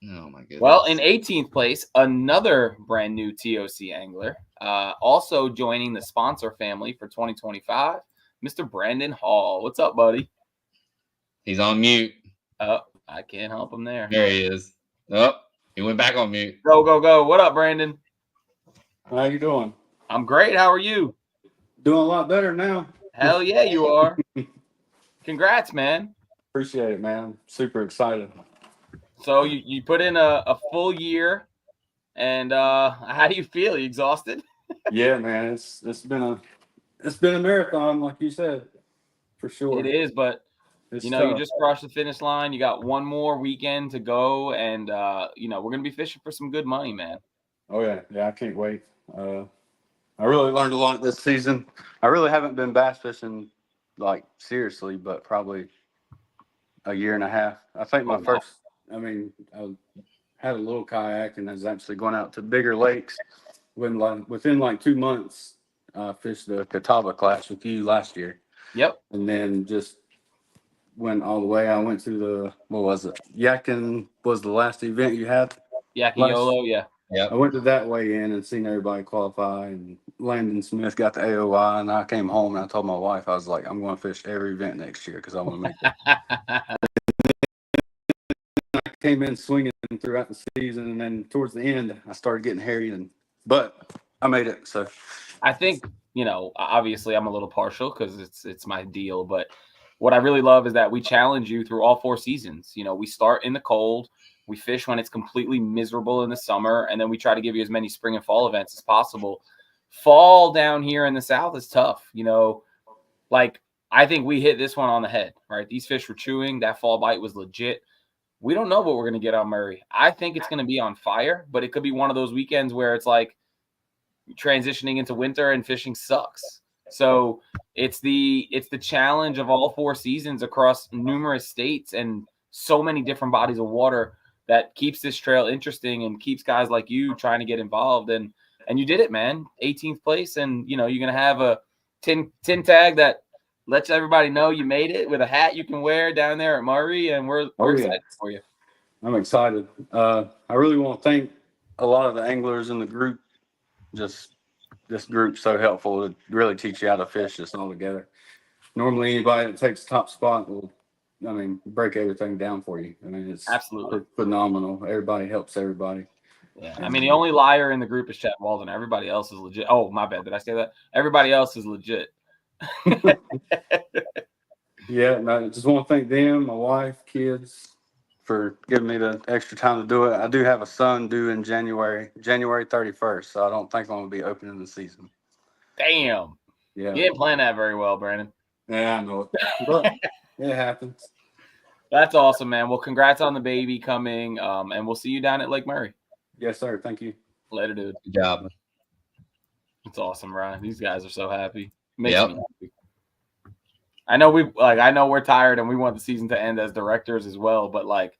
Oh, my goodness. Well, in 18th place, another brand new TOC angler, also joining the sponsor family for 2025, Mr. Brandon Hall. What's up, buddy? He's on mute. Oh, I can't help him there. There he is. Oh, he went back on mute. Go, go, go. What up, Brandon? How you doing? I'm great. How are you? Doing a lot better now. Hell yeah, you are. Congrats, man. Appreciate it, man. Super excited. So you put in a full year, and how do you feel? You exhausted? Yeah, man. It's been a marathon, like you said, for sure. It is, but it's you tough. just crossed the finish line. You got one more weekend to go, and we're gonna be fishing for some good money, man. Oh yeah, I can't wait. I really learned a lot this season. I really haven't been bass fishing like seriously, but probably a year and a half. I think my first. I mean, I had a little kayak and I was actually going out to bigger lakes. Within like 2 months, fished the Catawba class with you last year. Yep. And then just went all the way. I went to the, what was it? Yakin was the last event you had? Yakiolo, yeah. Yeah. I went to that way in and seen everybody qualify, and Landon Smith got the AOI, and I came home and I told my wife, I was like, I'm going to fish every event next year because I want to make it. I came in swinging throughout the season, and then towards the end, I started getting hairy, but I made it. So I think, obviously I'm a little partial because it's my deal, but what I really love is that we challenge you through all 4 seasons. We start in the cold. We fish when it's completely miserable in the summer, and then we try to give you as many spring and fall events as possible. Fall down here in the South is tough. I think we hit this one on the head, right? These fish were chewing. That fall bite was legit. We don't know what we're going to get on Murray. I think it's going to be on fire, but it could be one of those weekends where it's like transitioning into winter and fishing sucks. So it's the challenge of all 4 seasons across numerous states and so many different bodies of water that keeps this trail interesting and keeps guys like you trying to get involved. And you did it, man. 18th place, and you're gonna have a tin tag that lets everybody know you made it with a hat you can wear down there at Murray, and we're excited for you. I'm excited. I really want to thank a lot of the anglers in the group. Just this group's so helpful to really teach you how to fish this all together. Normally, anybody that takes the top spot will, break everything down for you. It's absolutely phenomenal. Everybody helps everybody. Yeah. The only liar in the group is Chad Walden. Everybody else is legit. Oh, my bad. Did I say that? Everybody else is legit. Yeah, I just want to thank them, my wife, kids, for giving me the extra time to do it. I do have a son due in January 31st, so I don't think I'm going to be opening the season. Damn. Yeah. You didn't plan that very well, Brandon. Yeah, I know it. But it happens. That's awesome, man. Well, congrats on the baby coming, and we'll see you down at Lake Murray. Yes, sir. Thank you. Later, dude. Good job. It's awesome, Ryan. These guys are so happy. Makes me happy. I know we're tired and we want the season to end as directors as well, but but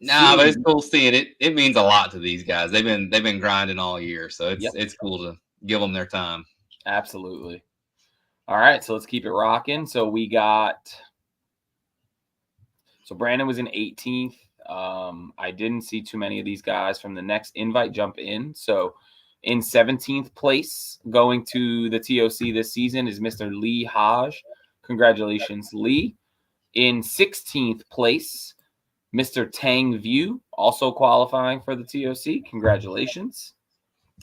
it's cool seeing it. It means a lot to these guys. They've been grinding all year, so it's cool to give them their time. Absolutely. All right, so let's keep it rocking. So Brandon was in 18th. I didn't see too many of these guys from the next invite jump in. So in 17th place, going to the TOC this season is Mr. Lee Hodge. Congratulations, Lee. In 16th place, Mr. Tang View, also qualifying for the TOC. Congratulations.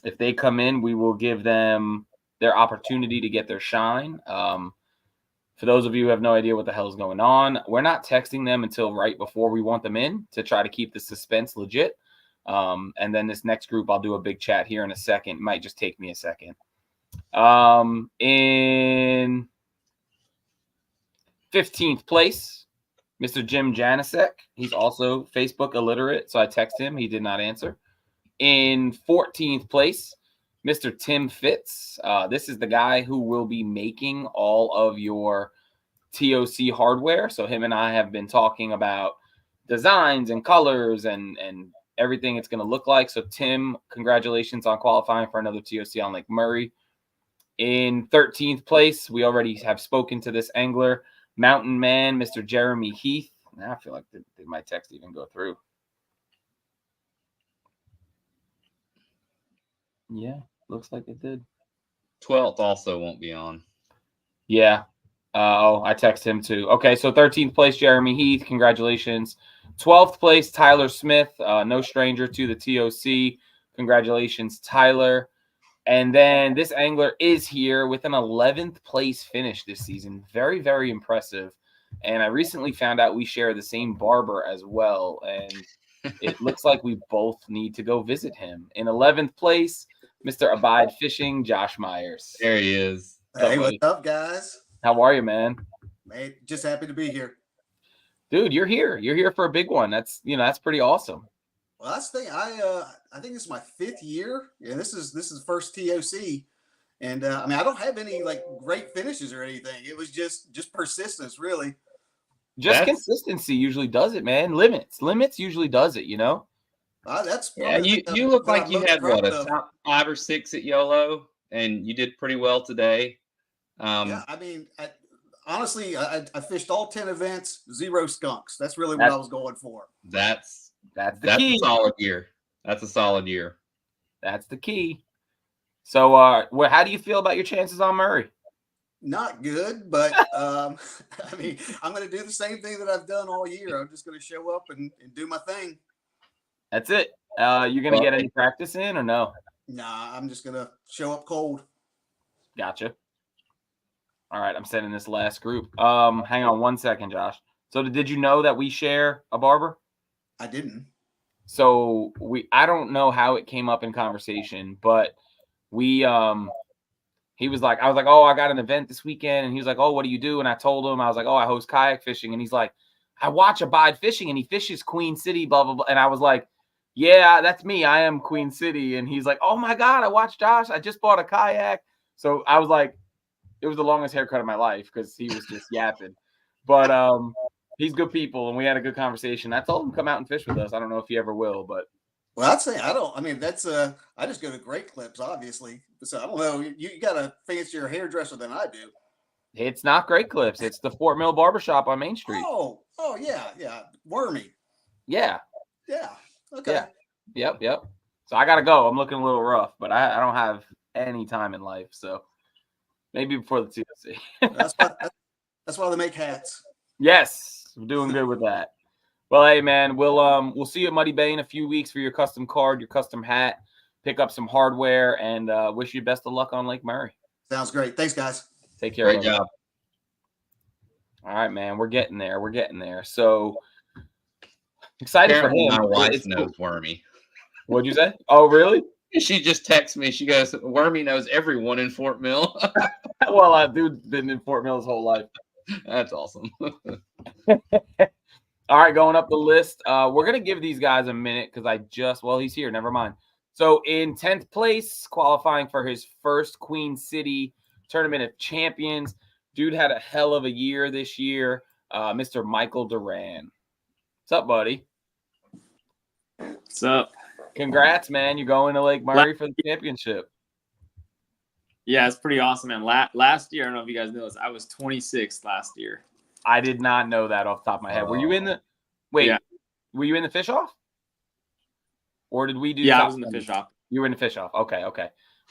If they come in, we will give them their opportunity to get their shine. For those of you who have no idea what the hell is going on, we're not texting them until right before we want them in to try to keep the suspense legit. And then this next group, I'll do a big chat here in a second. It might just take me a second. In 15th place, Mr. Jim Janisek. He's also Facebook illiterate, so I text him. He did not answer. In 14th place, Mr. Tim Fitz. This is the guy who will be making all of your TOC hardware. So him and I have been talking about designs and colors and everything it's going to look like. So Tim, congratulations on qualifying for another TOC on Lake Murray. In 13th place, we already have spoken to this angler, Mountain Man, Mr. Jeremy Heath. Now I feel like did my text even go through? Yeah, looks like it did. 12th also won't be on. Yeah. I text him too. Okay, so 13th place, Jeremy Heath. Congratulations. 12th place, Tyler Smith. No stranger to the TOC. Congratulations, Tyler. And then this angler is here with an 11th place finish this season. Very, very impressive. And I recently found out we share the same barber as well. And it looks like we both need to go visit him. In 11th place, Mr. Abide Fishing, Josh Myers. There he is. Hey, what's up, guys? How are you, man? Man, just happy to be here. Dude, you're here. You're here for a big one. That's pretty awesome. Well, that's the thing. I think this is my 5th year. Yeah, this is the first TOC, and I mean, I don't have any like great finishes or anything. It was just persistence, really. Just consistency usually does it, man. Limits usually does it. You know. That's yeah. You look like you had what a top 5 or 6 at YOLO, and you did pretty well today. Yeah, I mean, honestly, I fished all 10 events, 0 skunks. That's really what I was going for. That's the key. A solid year. That's a solid year. That's the key. So, how do you feel about your chances on Murray? Not good, but I mean, I'm going to do the same thing that I've done all year. I'm just going to show up and do my thing. That's it. You going to get any practice in or no? Nah, I'm just going to show up cold. Gotcha. All right, I'm sending this last group. Hang on one second, Josh. So did you know that we share a barber? I didn't. So I don't know how it came up in conversation, but he was like, I was like, oh, I got an event this weekend. And he was like, oh, what do you do? And I told him, I was like, oh, I host kayak fishing. And he's like, I watch Abide Fishing and he fishes Queen City, blah, blah, blah. And I was like, yeah, that's me. I am Queen City. And he's like, oh my God, I watched Josh. I just bought a kayak. So I was like, it was the longest haircut of my life because he was just yapping. But he's good people, and we had a good conversation. I told him to come out and fish with us. I don't know if he ever will, but well, I'd say I mean, that's I just go to Great Clips, obviously. So I don't know. You got a fancier hairdresser than I do. It's not Great Clips. It's the Fort Mill Barbershop on Main Street. Oh yeah, Wormy. Yeah. Okay. Yeah. Yep. So I gotta go. I'm looking a little rough, but I don't have any time in life, so maybe before the TOC. that's why they make hats. Yes, I'm doing good with that. Well, hey man, we'll see you at Muddy Bay in a few weeks for your custom card, your custom hat, pick up some hardware, and wish you best of luck on Lake Murray. Sounds great. Thanks, guys. Take care. Great job. All right, man, we're getting there. So excited Apparently for him. My wife knows Wormy. What'd you say? Oh, really? She just texted me. She goes, Wormy knows everyone in Fort Mill. Well, dude's been in Fort Mill his whole life. That's awesome. All right, going up the list. We're going to give these guys a minute because he's here. Never mind. So in 10th place, qualifying for his first Queen City Tournament of Champions. Dude had a hell of a year this year. Mr. Michael Duran. What's up, buddy? What's up? Congrats, man. You're going to Lake Murray for the championship. Yeah, it's pretty awesome, man. Last year, I don't know if you guys know this, I was 26th last year. I did not know that off the top of my head. Were you in the Were you in the fish off? Or did we do I was in the fish off. You were in the fish off. Okay.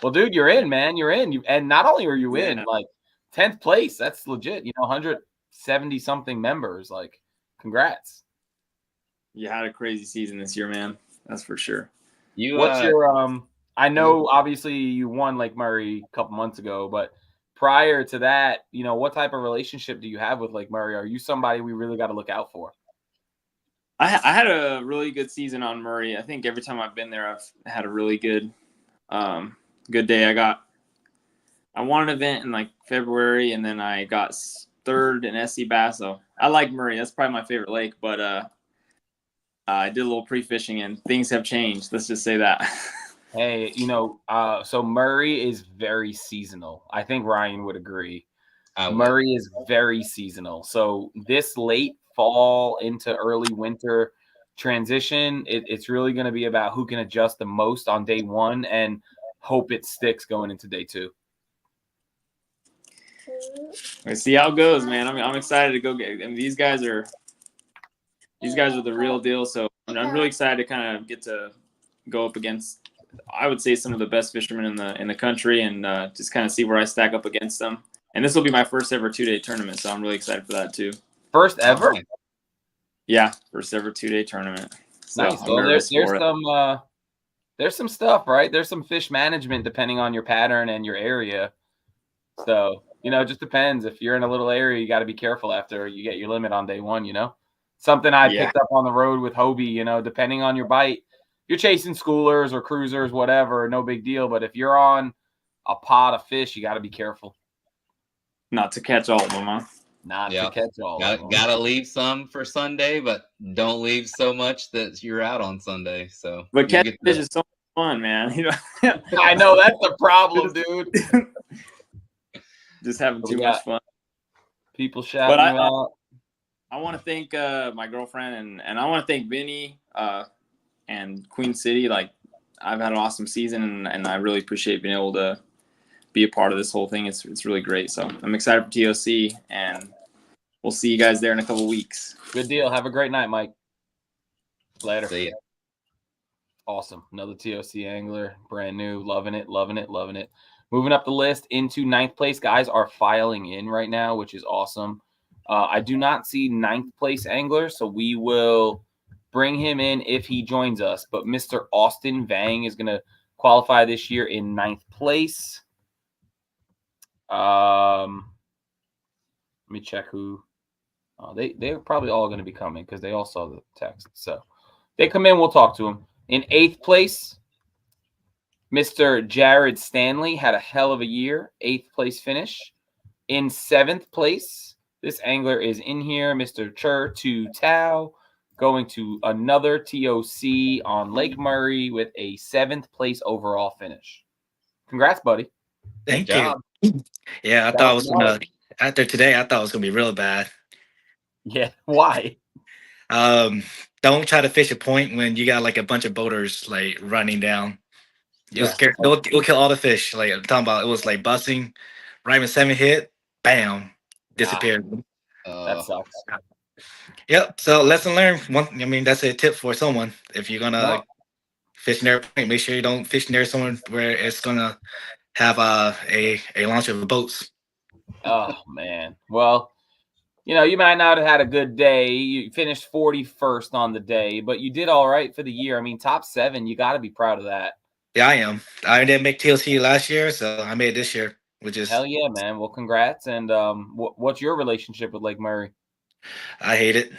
Well, dude, you're in, man. You're in. And not only are you in, like 10th place, that's legit. 170 something members. Like, congrats. You had a crazy season this year, man. That's for sure. What's your I know obviously you won Lake Murray a couple months ago, but prior to that, what type of relationship do you have with Lake Murray? Are you somebody we really got to look out for? I had a really good season on Murray. I think every time I've been there, I've had a really good day. I won an event in like February, and then I got third in SC Bass. So I like Murray. That's probably my favorite lake, but I did a little pre-fishing, and things have changed. Let's just say that. Hey, so Murray is very seasonal. I think Ryan would agree. Murray is very seasonal. So this late fall into early winter transition, it's really going to be about who can adjust the most on day one and hope it sticks going into day two. Let's see how it goes, man. I'm excited to go get. I mean, these guys are the real deal. So I'm really excited to kind of get to go up against, I would say, some of the best fishermen in the country, and just kind of see where I stack up against them. And this will be my first ever 2-day tournament, so I'm really excited for that too. First ever? Yeah, first ever 2-day tournament. So nice. I'm nervous for it. There's some stuff, right? There's some fish management depending on your pattern and your area. So, it just depends. If you're in a little area, you got to be careful after you get your limit on day one, Something I picked up on the road with Hobie, depending on your bite. You're chasing schoolers or cruisers, whatever, no big deal. But if you're on a pot of fish, you got to be careful. Not to catch all of them, huh? Not to catch all of them. Gotta leave some for Sunday, but don't leave so much that you're out on Sunday. So, but catching fish is so much fun, man. I know that's the problem, dude. Just having too much fun. People shouting you out. I want to thank my girlfriend and I want to thank Vinny and Queen City. Like, I've had an awesome season, and I really appreciate being able to be a part of this whole thing. It's really great. So I'm excited for TOC, and we'll see you guys there in a couple weeks. Good deal. Have a great night, Mike. Later. See ya. Awesome. Another TOC angler, brand new, loving it. Moving up the list into 9th place. Guys are filing in right now, which is awesome. I do not see 9th place angler, so we will bring him in if he joins us. But Mr. Austin Vang is going to qualify this year in 9th place. Let me check who. They're probably all going to be coming because they all saw the text. So they come in, we'll talk to them. In 8th place, Mr. Jared Stanley had a hell of a year, 8th place finish. In 7th place, this angler is in here, Mr. Chur Tu Tao, going to another TOC on Lake Murray with a 7th place overall finish. Congrats, buddy. Thank you. Yeah, I thought it was gonna. After today, I thought it was gonna be real bad. Yeah, why? Don't try to fish a point when you got like a bunch of boaters like running down. It'll kill all the fish. Like I'm talking about, it was like busting. Right when 7 hit, bam, disappeared. That sucks. Yep. So lesson learned. That's a tip for someone. If you're gonna fish near a point, make sure you don't fish near someone where it's gonna have a launch of boats. Oh man. Well, you might not have had a good day. You finished 41st on the day, but you did all right for the year. I mean, top 7, you got to be proud of that. Yeah, I am. I didn't make TLC last year, so I made it this year, which is hell yeah, man. Well, congrats. And what's your relationship with Lake Murray? I hate it.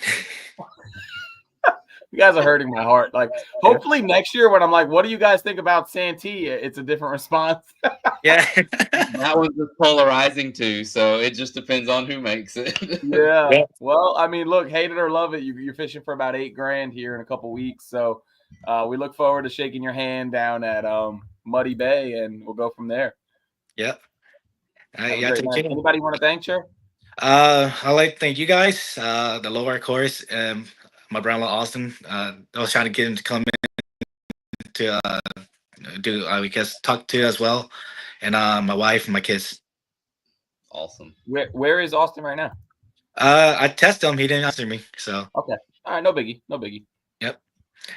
You guys are hurting my heart. Like, hopefully next year when I'm like, what do you guys think about Santee? It's a different response. Yeah. That one's just polarizing too, so it just depends on who makes it. Yeah. Well, I mean, look, hate it or love it, you're fishing for about $8,000 here in a couple weeks. So we look forward to shaking your hand down at Muddy Bay, and we'll go from there. Yep. Anybody want to thank you? I'd like to thank you guys, the lower course, my brother-in-law Austin. I was trying to get him to come in to do, I guess, talk to you as well, and my wife and my kids. Awesome. Where is Austin right now? I tested him. He didn't answer me. So okay. All right. No biggie. Yep.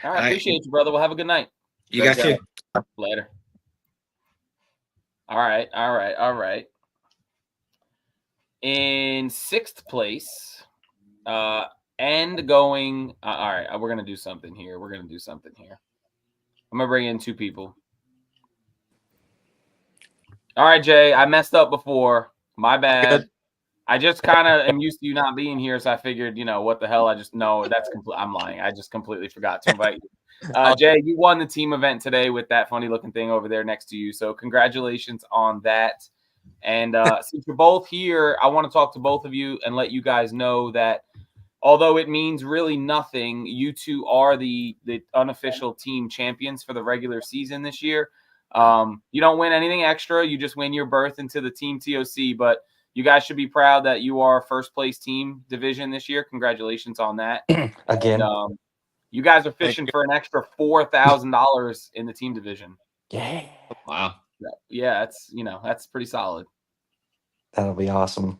All right. Appreciate you, brother. We'll have a good night. You guys too. Later. All right. In 6th place, and going. All right, we're gonna do something here. I'm gonna bring in 2 people. All right, Jay, I messed up before. My bad. I just kind of am used to you not being here, so I figured, what the hell? I'm lying. I just completely forgot to invite you. Jay, you won the team event today with that funny looking thing over there next to you. So congratulations on that. And since you're both here, I want to talk to both of you and let you guys know that although it means really nothing, you two are the unofficial team champions for the regular season this year. You don't win anything extra. You just win your berth into the team TOC, but you guys should be proud that you are first place team division this year. Congratulations on that. Again. And, you guys are fishing for an extra $4,000 in the team division. Yeah. Wow. Yeah, that's pretty solid. That'll be awesome.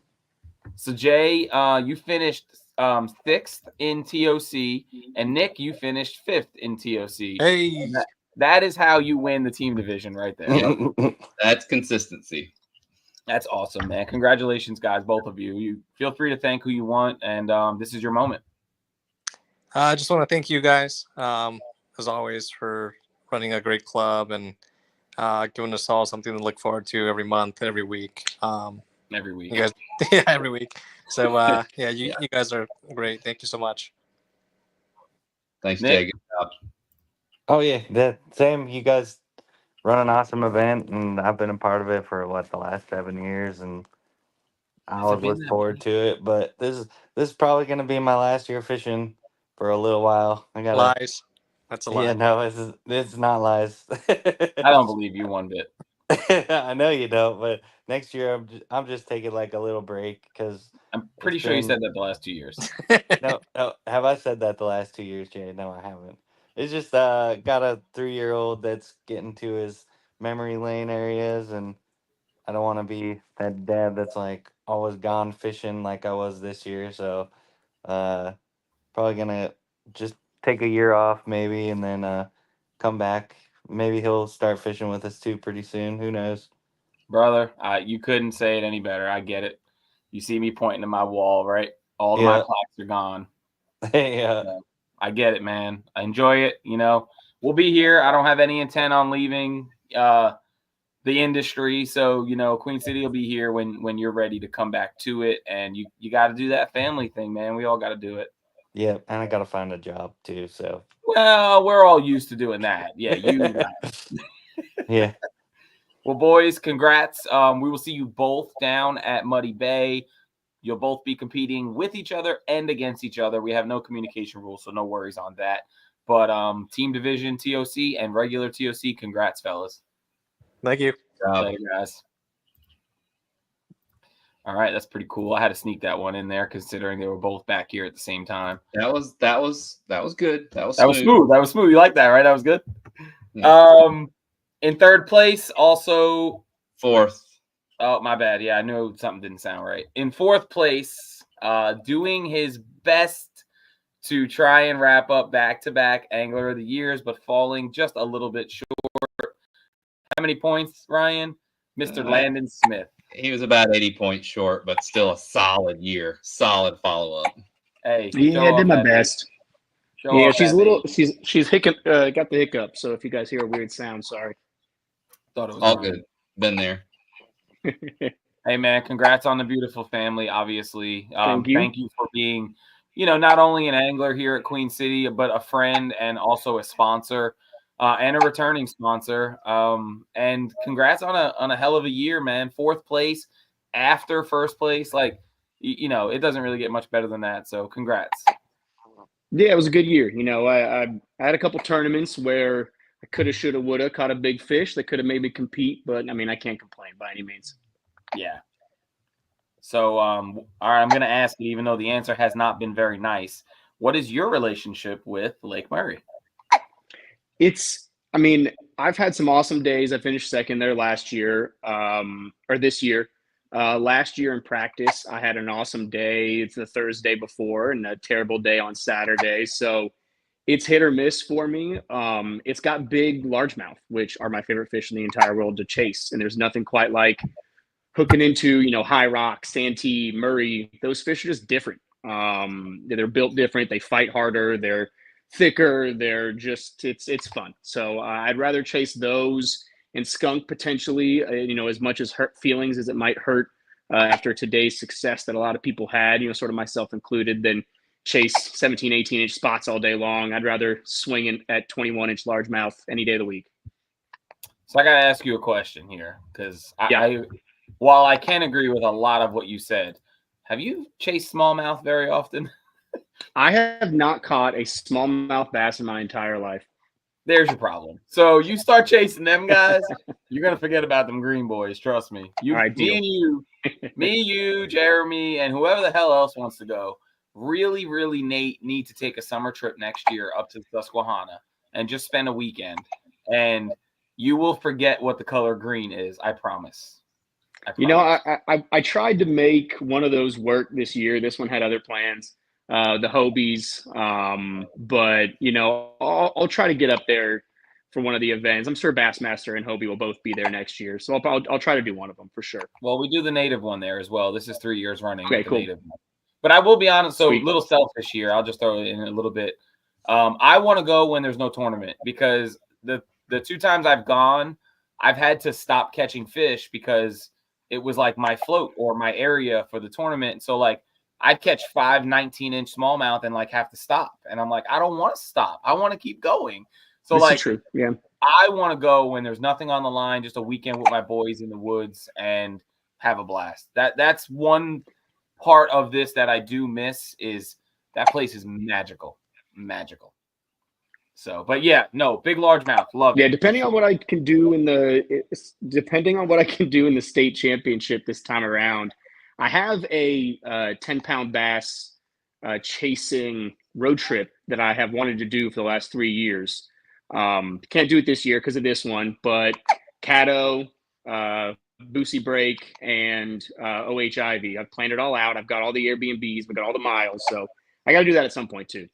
So Jay, you finished 6th in TOC, and Nick, you finished 5th in TOC. Hey, that is how you win the team division right there. Yep. That's consistency. That's awesome, man. Congratulations, guys, both of you. You feel free to thank who you want, and this is your moment. I just want to thank you guys, as always, for running a great club and giving us all something to look forward to every month, every week. Every week. You guys, yeah, every week. So, you guys are great. Thank you so much. Thanks, Nick? Jay. Good job. Oh yeah, same. You guys run an awesome event, and I've been a part of it for the last 7 years, and I always look forward to it. But this is probably going to be my last year fishing for a little while. I got Lies. That's a lie. Yeah, no, it's not lies. I don't believe you one bit. I know you don't, but next year I'm just taking like a little break because I'm pretty sure you said that the last 2 years. No, have I said that the last 2 years, Jay? No, I haven't. It's just got a 3-year-old that's getting to his memory lane areas, and I don't want to be that dad that's like always gone fishing like I was this year. So probably gonna just take a year off maybe, and then come back. Maybe he'll start fishing with us too pretty soon. Who knows? Brother, you couldn't say it any better. I get it. You see me pointing to my wall, right? All of my Yeah. plaques are gone. Yeah. So, I get it, man. I enjoy it. We'll be here. I don't have any intent on leaving the industry. So, Queen City will be here when you're ready to come back to it. And you got to do that family thing, man. We all got to do it. Yeah, and I gotta find a job too. So Well, we're all used to doing that. Yeah, you got it. yeah. Well, boys, congrats. We will see you both down at Muddy Bay. You'll both be competing with each other and against each other. We have no communication rules, so no worries on that. But team division TOC and regular TOC, congrats, fellas. Thank you. Later, guys. All right, that's pretty cool. I had to sneak that one in there, considering they were both back here at the same time. That was good. That was smooth. That was smooth. You like that, right? That was good. Yeah. In third place, also 4th. Oh, my bad. Yeah, I knew something didn't sound right. In 4th place, doing his best to try and wrap up back-to-back Angler of the Years, but falling just a little bit short. How many points, Ryan? Mr. Landon Smith. He was about 80 points short, but still a solid year. Solid follow-up. Hey, yeah, I did my best. Yeah, she's a little. Baby. She's got the hiccup. So if you guys hear a weird sound, sorry. Thought it was all Ryan. good. Been there. Hey, man, congrats on the beautiful family, obviously. Thank you. For being, not only an angler here at Queen City, but a friend and also a sponsor and a returning sponsor. And congrats on a hell of a year, man. 4th place after first place. Like, it doesn't really get much better than that. So congrats. Yeah, it was a good year. I had a couple tournaments where I coulda, shoulda, woulda caught a big fish that could have made me compete, but I mean, I can't complain by any means. Yeah. So, all right, I'm going to ask you, even though the answer has not been very nice, what is your relationship with Lake Murray? I've had some awesome days. I finished second there last year, or this year. Last year in practice, I had an awesome day. It's the Thursday before and a terrible day on Saturday. So it's hit or miss for me. It's got big largemouth, which are my favorite fish in the entire world to chase. And there's nothing quite like hooking into, high rock, Santee, Murray. Those fish are just different. They're built different. They fight harder. They're thicker. They're just it's fun. So I'd rather chase those and skunk potentially. As much as hurt feelings as it might hurt after today's success that a lot of people had. Sort of myself included. Than chase 17, 18-inch spots all day long. I'd rather swing in at 21-inch largemouth any day of the week. So I got to ask you a question here because while I can agree with a lot of what you said, have you chased smallmouth very often? I have not caught a smallmouth bass in my entire life. There's your problem. So you start chasing them guys, you're gonna forget about them green boys. Trust me. Me, you, Jeremy, and whoever the hell else wants to go. Really, really need to take a summer trip next year up to Susquehanna and just spend a weekend, and you will forget what the color green is. I promise. I tried to make one of those work this year. This one had other plans, the Hobies. But I'll try to get up there for one of the events. I'm sure Bassmaster and Hobie will both be there next year, so I'll try to do one of them for sure. Well, we do the native one there as well. This is 3 years running. Okay, cool. Native one. But I will be honest. So Sweet. A little selfish here. I'll just throw it in a little bit. I want to go when there's no tournament because the 2 times I've gone, I've had to stop catching fish because it was like my float or my area for the tournament. So like I'd catch 5 19-inch smallmouth and like have to stop. And I'm like, I don't want to stop. I want to keep going. So This like is true. Yeah. I want to go when there's nothing on the line, just a weekend with my boys in the woods and have a blast. That's one part of this that I do miss is that place is magical. Magical. So, but yeah, no, big largemouth, love it. Yeah, depending on what I can do in the state championship this time around, I have a 10-pound bass chasing road trip that I have wanted to do for the last 3 years. Can't do it this year because of this one, but Caddo, Boosie Break, and OH Ivy. I've planned it all out. I've got all the Airbnbs. We've got all the miles. So I got to do that at some point too.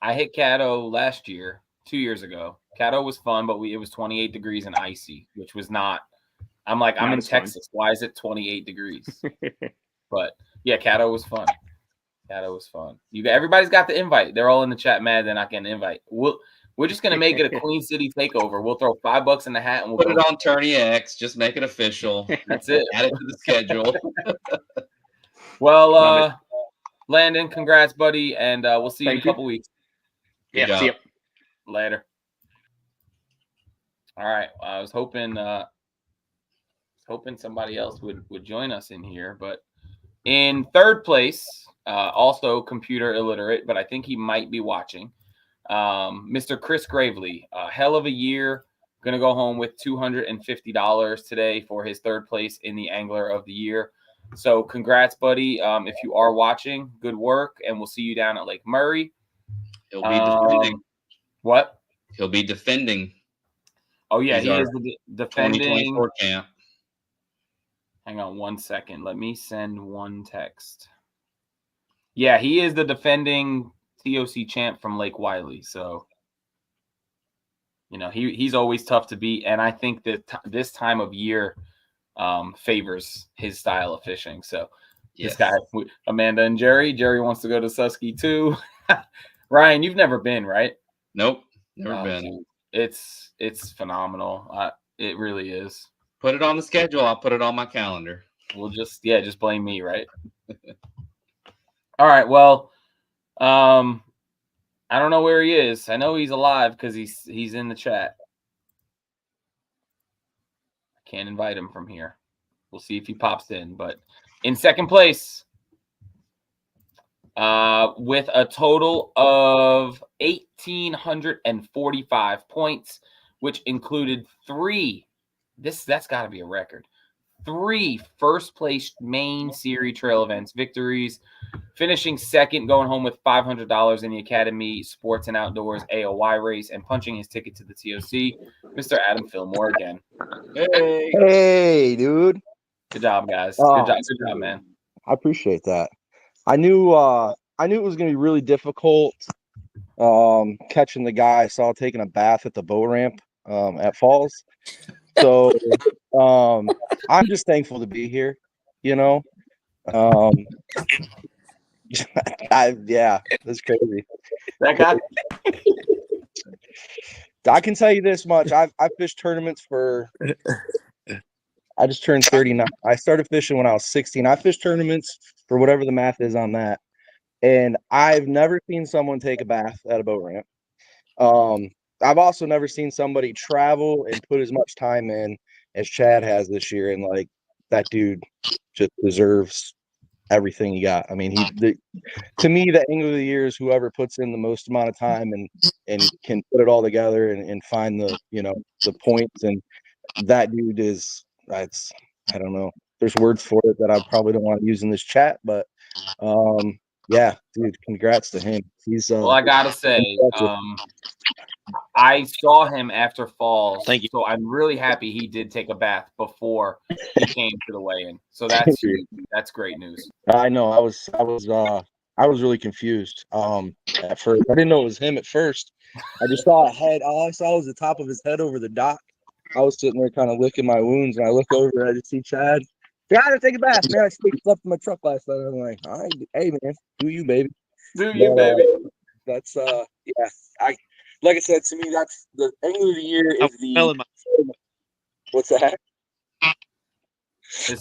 I hit Caddo last year, 2 years ago. Caddo was fun, but it was 28 degrees and icy, which was not. I'm like, I'm in Texas. Why is it 28 degrees? But yeah, Caddo was fun. Caddo was fun. Everybody's got the invite. They're all in the chat mad they're not getting an invite. We're just gonna make it a Queen City takeover. We'll throw $5 in the hat and we'll put it on Tourney X. Just make it official. That's it. Add it to the schedule. Well, Landon, congrats, buddy, and we'll see you in a couple weeks. Yeah, see you later. All right, I was hoping somebody else would join us in here, but in third place, also computer illiterate, but I think he might be watching. Mr. Chris Gravely, a hell of a year. Gonna go home with $250 today for his third place in the Angler of the Year. So congrats, buddy. If you are watching, good work, and we'll see you down at Lake Murray. He'll be defending. What? He'll be defending. Oh yeah, He's he our is the defending. 2024 champ. Hang on 1 second. Let me send one text. Yeah, he is the defending TOC champ from Lake Wiley. So, he's always tough to beat, and I think that this time of year favors his style of fishing. So, This guy, Amanda and Jerry wants to go to Susky too. Ryan, you've never been, right? Nope, never been. Dude, it's phenomenal. It really is. Put it on the schedule. I'll put it on my calendar. We'll just blame me, right? All right. Well, I don't know where he is. I know he's alive because he's in the chat. I can't invite him from here. We'll see if he pops in. But in second place, with a total of 1,845 points, which included 3. That's got to be a record. 3 first place main series trail events victories, finishing second, going home with $500 in the Academy Sports and Outdoors AOY race, and punching his ticket to the TOC, Mr. Adam Fillmore again. Hey, dude. Good job, guys. Good job, man. I appreciate that. I knew it was going to be really difficult catching the guy I saw taking a bath at the boat ramp at Falls. So I'm just thankful to be here, Yeah, that's crazy. That guy. I can tell you this much: I've fished tournaments for. I just turned 39. I started fishing when I was 16. I fished tournaments for whatever the math is on that, and I've never seen someone take a bath at a boat ramp. I've also never seen somebody travel and put as much time in as Chad has this year, and like that dude just deserves everything he got. I mean, to me, the angler of the year is whoever puts in the most amount of time and can put it all together and find the points. And that dude is that's I don't know. There's words for it that I probably don't want to use in this chat, but yeah, dude, congrats to him. He's Well, I gotta say, I saw him after falls. Thank you. So I'm really happy he did take a bath before he came to the weigh-in. So that's great news. I know. I was really confused. At first, I didn't know it was him at first. I just saw a head. All I saw was the top of his head over the dock. I was sitting there kind of licking my wounds, and I look over and I just see Chad. Gotta take a bath, man. I slept in my truck last night. I'm like, all right, hey man, do you, baby? Do you, baby? That's yeah. Like I said, to me, that's the angler of the year is the. What's that?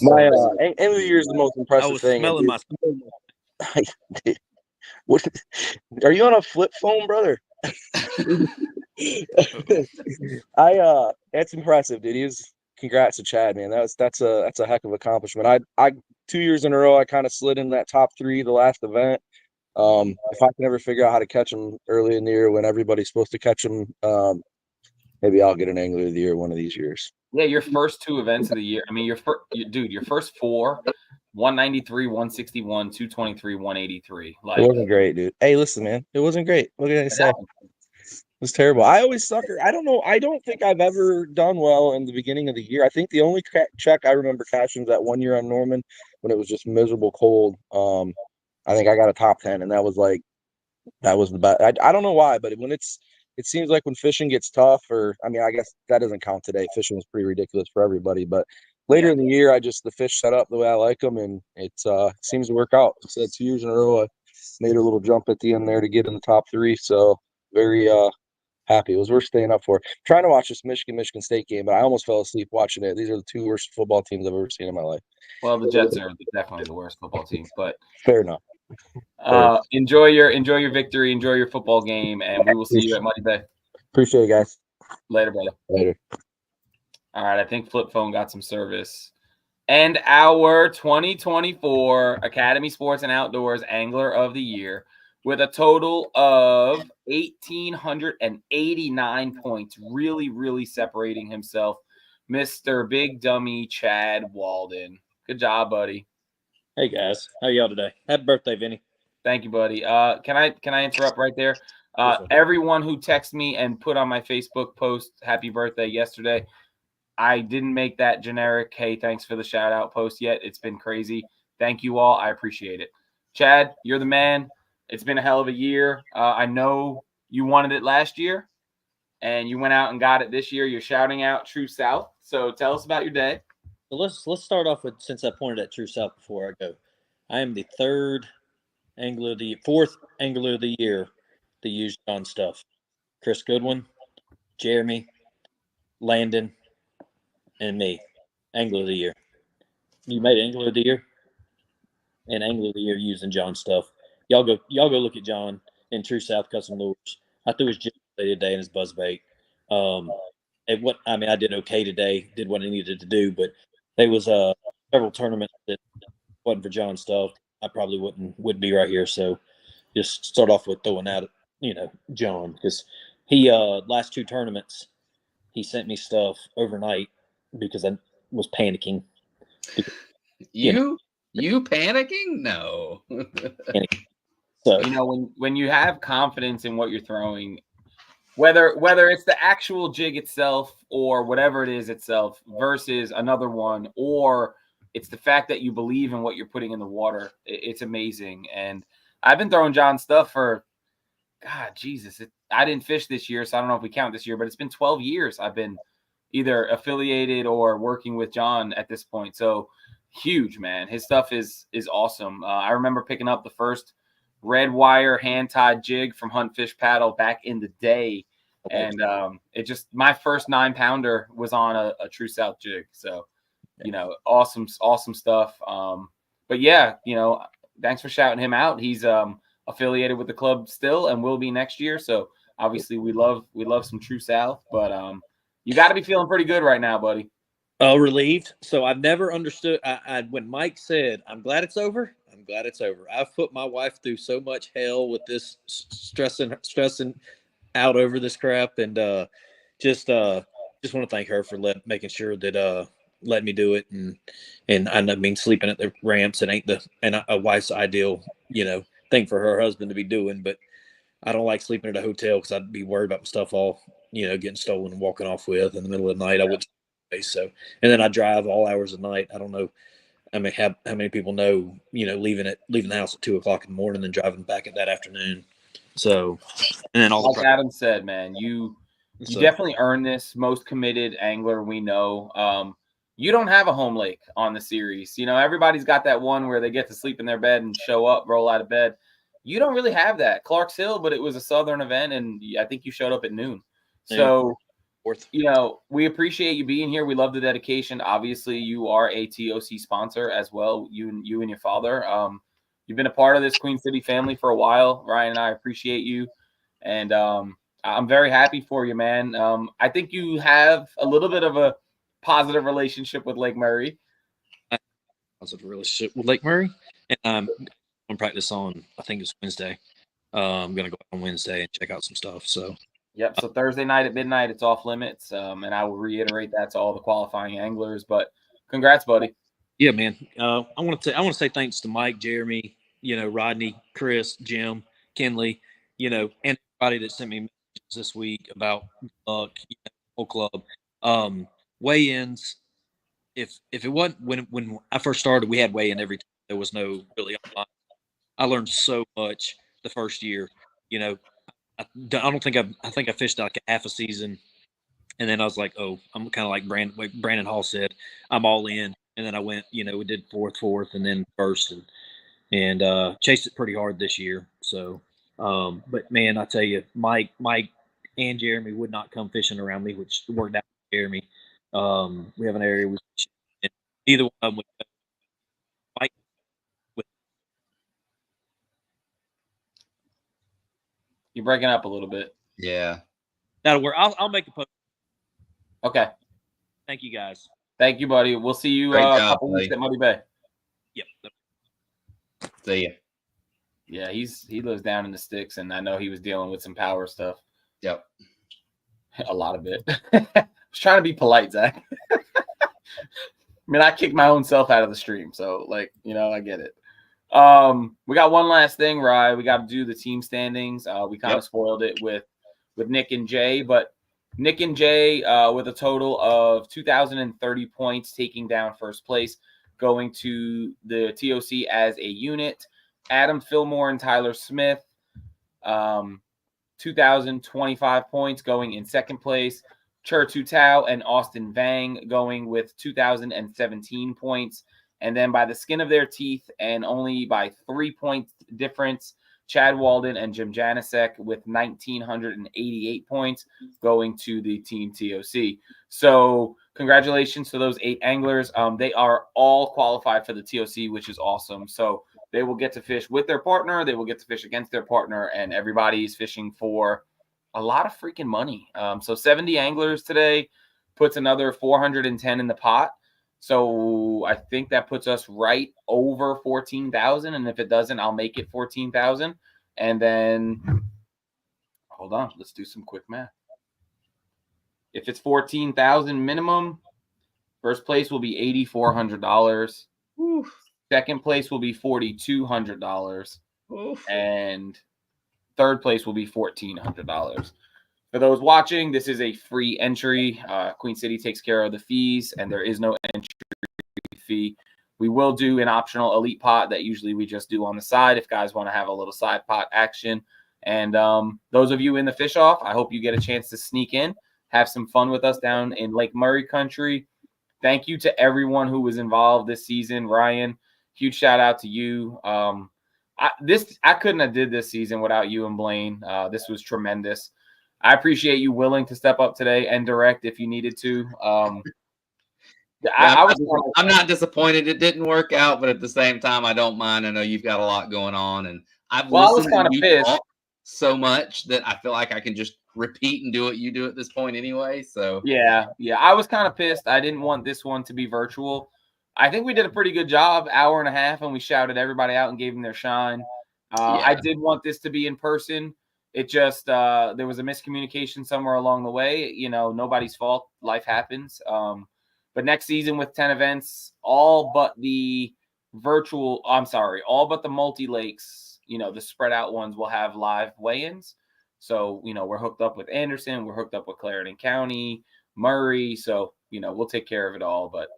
My angler of the year is the most impressive thing. Smelling my. What? Are you on a flip phone, brother? That's impressive, dude. Congrats to Chad, man. That's a heck of an accomplishment. I 2 years in a row I kind of slid in that top 3 the last event. If I can ever figure out how to catch them early in the year when everybody's supposed to catch them, maybe I'll get an angler of the year one of these years. Yeah, your first 2 events of the year. I mean, your first 4, 193, 161, 223, 183. Like, it wasn't great, dude. Hey, listen, man, it wasn't great. What can I say? It was terrible. I always sucker. I don't know. I don't think I've ever done well in the beginning of the year. I think the only check I remember catching was that one year on Norman when it was just miserable cold. I think I got a top 10, and that was the best. I don't know why, but it seems like when fishing gets tough, or I mean, I guess that doesn't count today. Fishing was pretty ridiculous for everybody, but later in the year, the fish set up the way I like them, and it seems to work out. So 2 years in a row, I made a little jump at the end there to get in the top 3. So very happy. It was worth staying up for. Trying to watch this Michigan State game, but I almost fell asleep watching it. These are the 2 worst football teams I've ever seen in my life. Well, the Jets are definitely the worst football team, but fair enough. Enjoy your victory, enjoy your football game, and we will see you at Muddy Bay. Appreciate it, guys. Later, brother. Later. All right, I think Flip Phone got some service. And our 2024 Academy Sports and Outdoors Angler of the Year with a total of 1,889 points, really, really separating himself, Mr. Big Dummy Chad Walden. Good job, buddy. Hey guys, how y'all today? Happy birthday, Vinny. Thank you, buddy. Can I interrupt right there? Everyone who texted me and put on my Facebook post happy birthday yesterday, I didn't make that generic hey, thanks for the shout out post yet. It's been crazy. Thank you all. I appreciate it. Chad, you're the man. It's been a hell of a year. I know you wanted it last year and you went out and got it this year. You're shouting out True South. So tell us about your day. So let's start off with, since I pointed at True South before I go, I am the fourth angler of the year to use John stuff. Chris Goodwin, Jeremy, Landon, and me. Angler of the year. You made angler of the year? And angler of the year using John stuff. Y'all go look at John in True South Custom Lures. I threw his jig today in his buzzbait. I did okay today, did what I needed to do, but there was several tournaments that wasn't for John stuff. I probably wouldn't be right here. So just start off with throwing out, John, because he last 2 tournaments he sent me stuff overnight because I was panicking. You panicking? No. So when you have confidence in what you're throwing, whether it's the actual jig itself or whatever it is itself versus another one, or it's the fact that you believe in what you're putting in the water, it's amazing. And I've been throwing John stuff for, God, Jesus. I didn't fish this year, so I don't know if we count this year, but it's been 12 years I've been either affiliated or working with John at this point. So huge, man. His stuff is awesome. I remember picking up the first red wire hand tied jig from Hunt Fish Paddle back in the day, and it just my first 9-pounder was on a True South jig. So, awesome stuff. But yeah, thanks for shouting him out. He's affiliated with the club still and will be next year. So obviously we love some True South, but you got to be feeling pretty good right now, buddy. Relieved. So I've never understood. When Mike said, "I'm glad it's over," I'm glad it's over. I've put my wife through so much hell with this stressing out over this crap, and just want to thank her for making sure that let me do it, and I mean sleeping at the ramps. It ain't a wife's ideal thing for her husband to be doing, but I don't like sleeping at a hotel because I'd be worried about my stuff all getting stolen and walking off with in the middle of the night. I would. So, and then I drive all hours of the night. I don't know. I mean, how many people know, leaving the house at 2:00 in the morning and driving back at that afternoon. So, and then like Adam said, man, you definitely earned this. Most committed angler we know. You don't have a home lake on the series. Everybody's got that one where they get to sleep in their bed and show up, roll out of bed. You don't really have that. Clark's Hill, but it was a southern event, and I think you showed up at noon. So. We appreciate you being here. We love the dedication. Obviously, you are a TOC sponsor as well. You and your father. You've been a part of this Queen City family for a while. Ryan and I appreciate you, and I'm very happy for you, man. I think you have a little bit of a positive relationship with Lake Murray. Positive relationship with Lake Murray, and I'm going to practice on. I think it's Wednesday. I'm going to go on Wednesday and check out some stuff. So. Yep. So Thursday night at midnight, it's off limits. And I will reiterate that to all the qualifying anglers. But congrats, buddy. Yeah, man. I want to say thanks to Mike, Jeremy, Rodney, Chris, Jim, Kenley, and everybody that sent me messages this week about whole club. Weigh-ins. If it wasn't when I first started, we had weigh-in every time. There was no really online. I learned so much the first year. I don't think I think I fished like a half a season, and then I was like, oh, I'm kind of like Brandon Hall said, I'm all in. And then I went, we did fourth, and then first, and chased it pretty hard this year. So, but man, I tell you, Mike, and Jeremy would not come fishing around me, which worked out with Jeremy. We have an area we fish in. Either one of them would go. Mike. You're breaking up a little bit. Yeah. That'll work. I'll make a post. Okay. Thank you, guys. Thank you, buddy. We'll see you a couple weeks at Muddy Bay. Yep. See ya. Yeah, he lives down in the sticks, and I know he was dealing with some power stuff. Yep. A lot of it. I was trying to be polite, Zach. I mean, I kicked my own self out of the stream, so I get it. We got one last thing, Rye. We got to do the team standings. We kind of spoiled it with Nick and Jay, but Nick and Jay with a total of 2,030 points, taking down first place, going to the TOC as a unit. Adam Fillmore and Tyler Smith, 2,025 points, going in second place. Chur Tutau and Austin Vang going with 2,017 points. And then by the skin of their teeth and only by 3 point difference, Chad Walden and Jim Janicek with 1,988 points going to the Team TOC. So congratulations to those 8 anglers. They are all qualified for the TOC, which is awesome. So they will get to fish with their partner. They will get to fish against their partner, and everybody's fishing for a lot of freaking money. So 70 anglers today puts another 410 in the pot. So I think that puts us right over 14,000. And if it doesn't, I'll make it 14,000. And then, hold on, let's do some quick math. If it's 14,000 minimum, first place will be $8,400. Second place will be $4,200. And third place will be $1,400. For those watching, this is a free entry. Queen City takes care of the fees, and there is no entry fee. We will do an optional elite pot that usually we just do on the side if guys want to have a little side pot action. And those of you in the fish off, I hope you get a chance to sneak in, have some fun with us down in Lake Murray country. thank you to everyone who was involved this season. Ryan, huge shout out to you. I couldn't have did this season without you and Blaine. This was tremendous. I appreciate you willing to step up today and direct if you needed to. I'm not disappointed it didn't work out, but at the same time, I don't mind. I know you've got a lot going on, and I've listened to you talk so much that I feel like I can just repeat and do what you do at this point anyway. So yeah, I was kind of pissed. I didn't want this one to be virtual. I think we did a pretty good job, hour and a half, and we shouted everybody out and gave them their shine. I did want this to be in person. It just there was a miscommunication somewhere along the way. You know, nobody's fault. Life happens. But next season with 10 events, all but the multi-lakes, you know, the spread out ones will have live weigh-ins. So, you know, we're hooked up with Anderson. We're hooked up with Clarendon County, Murray. So, you know, we'll take care of it all. But,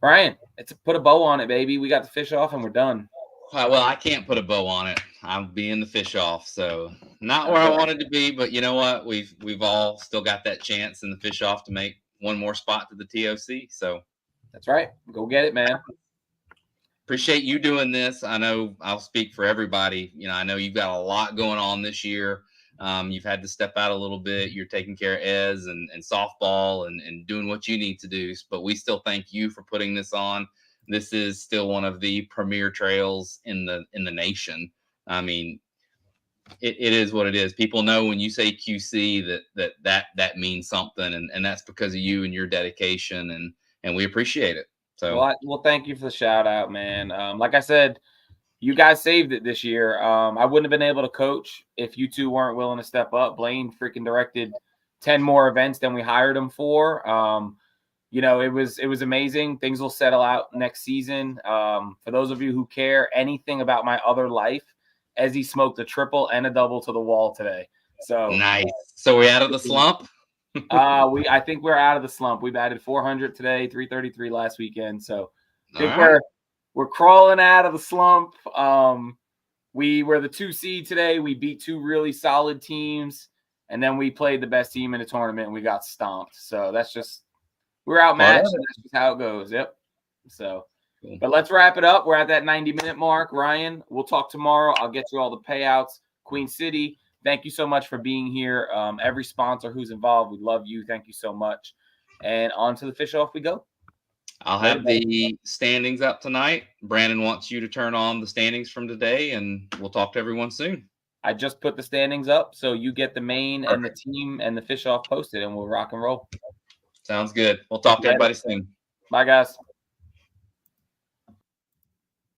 Brian, it's put a bow on it, baby. We got the fish off and we're done. Well, I can't put a bow on it. I'm being the fish off. So not where I wanted to be, but you know what? We've all still got that chance in the fish off to make one more spot to the TOC. So that's right. Go get it, man. Appreciate you doing this. I know I'll speak for everybody. You know, I know you've got a lot going on this year. You've had to step out a little bit. You're taking care of Ez and softball and doing what you need to do. But we still thank you for putting this on. This is still one of the premier trails in the nation. I mean, it is what it is. People know when you say QC that means something, and that's because of you and your dedication, and we appreciate it. So well, thank you for the shout out, man. Like I said, you guys saved it this year. I wouldn't have been able to coach if you two weren't willing to step up. Blaine freaking directed 10 more events than we hired him for. You know, it was amazing. Things will settle out next season. For those of you who care anything about my other life, Ezzy smoked a triple and a double to the wall today. So nice. So we out of the slump? I think we're out of the slump. We batted 400 today, 333 last weekend. So I think we're crawling out of the slump. We were the 2 seed today. We beat 2 really solid teams, and then we played the best team in the tournament and we got stomped. So that's just we're outmatched. And that's just how it goes. Yep. So, but let's wrap it up. We're at that 90-minute mark. Ryan, we'll talk tomorrow. I'll get you all the payouts. Queen City, thank you so much for being here. Every sponsor who's involved, we love you. Thank you so much. And on to the fish off we go. I'll have the standings up tonight. Brandon wants you to turn on the standings from today, and we'll talk to everyone soon. I just put the standings up, so you get the main and the team and the fish off posted, and we'll rock and roll. Sounds good. We'll talk to everybody soon. Bye, guys.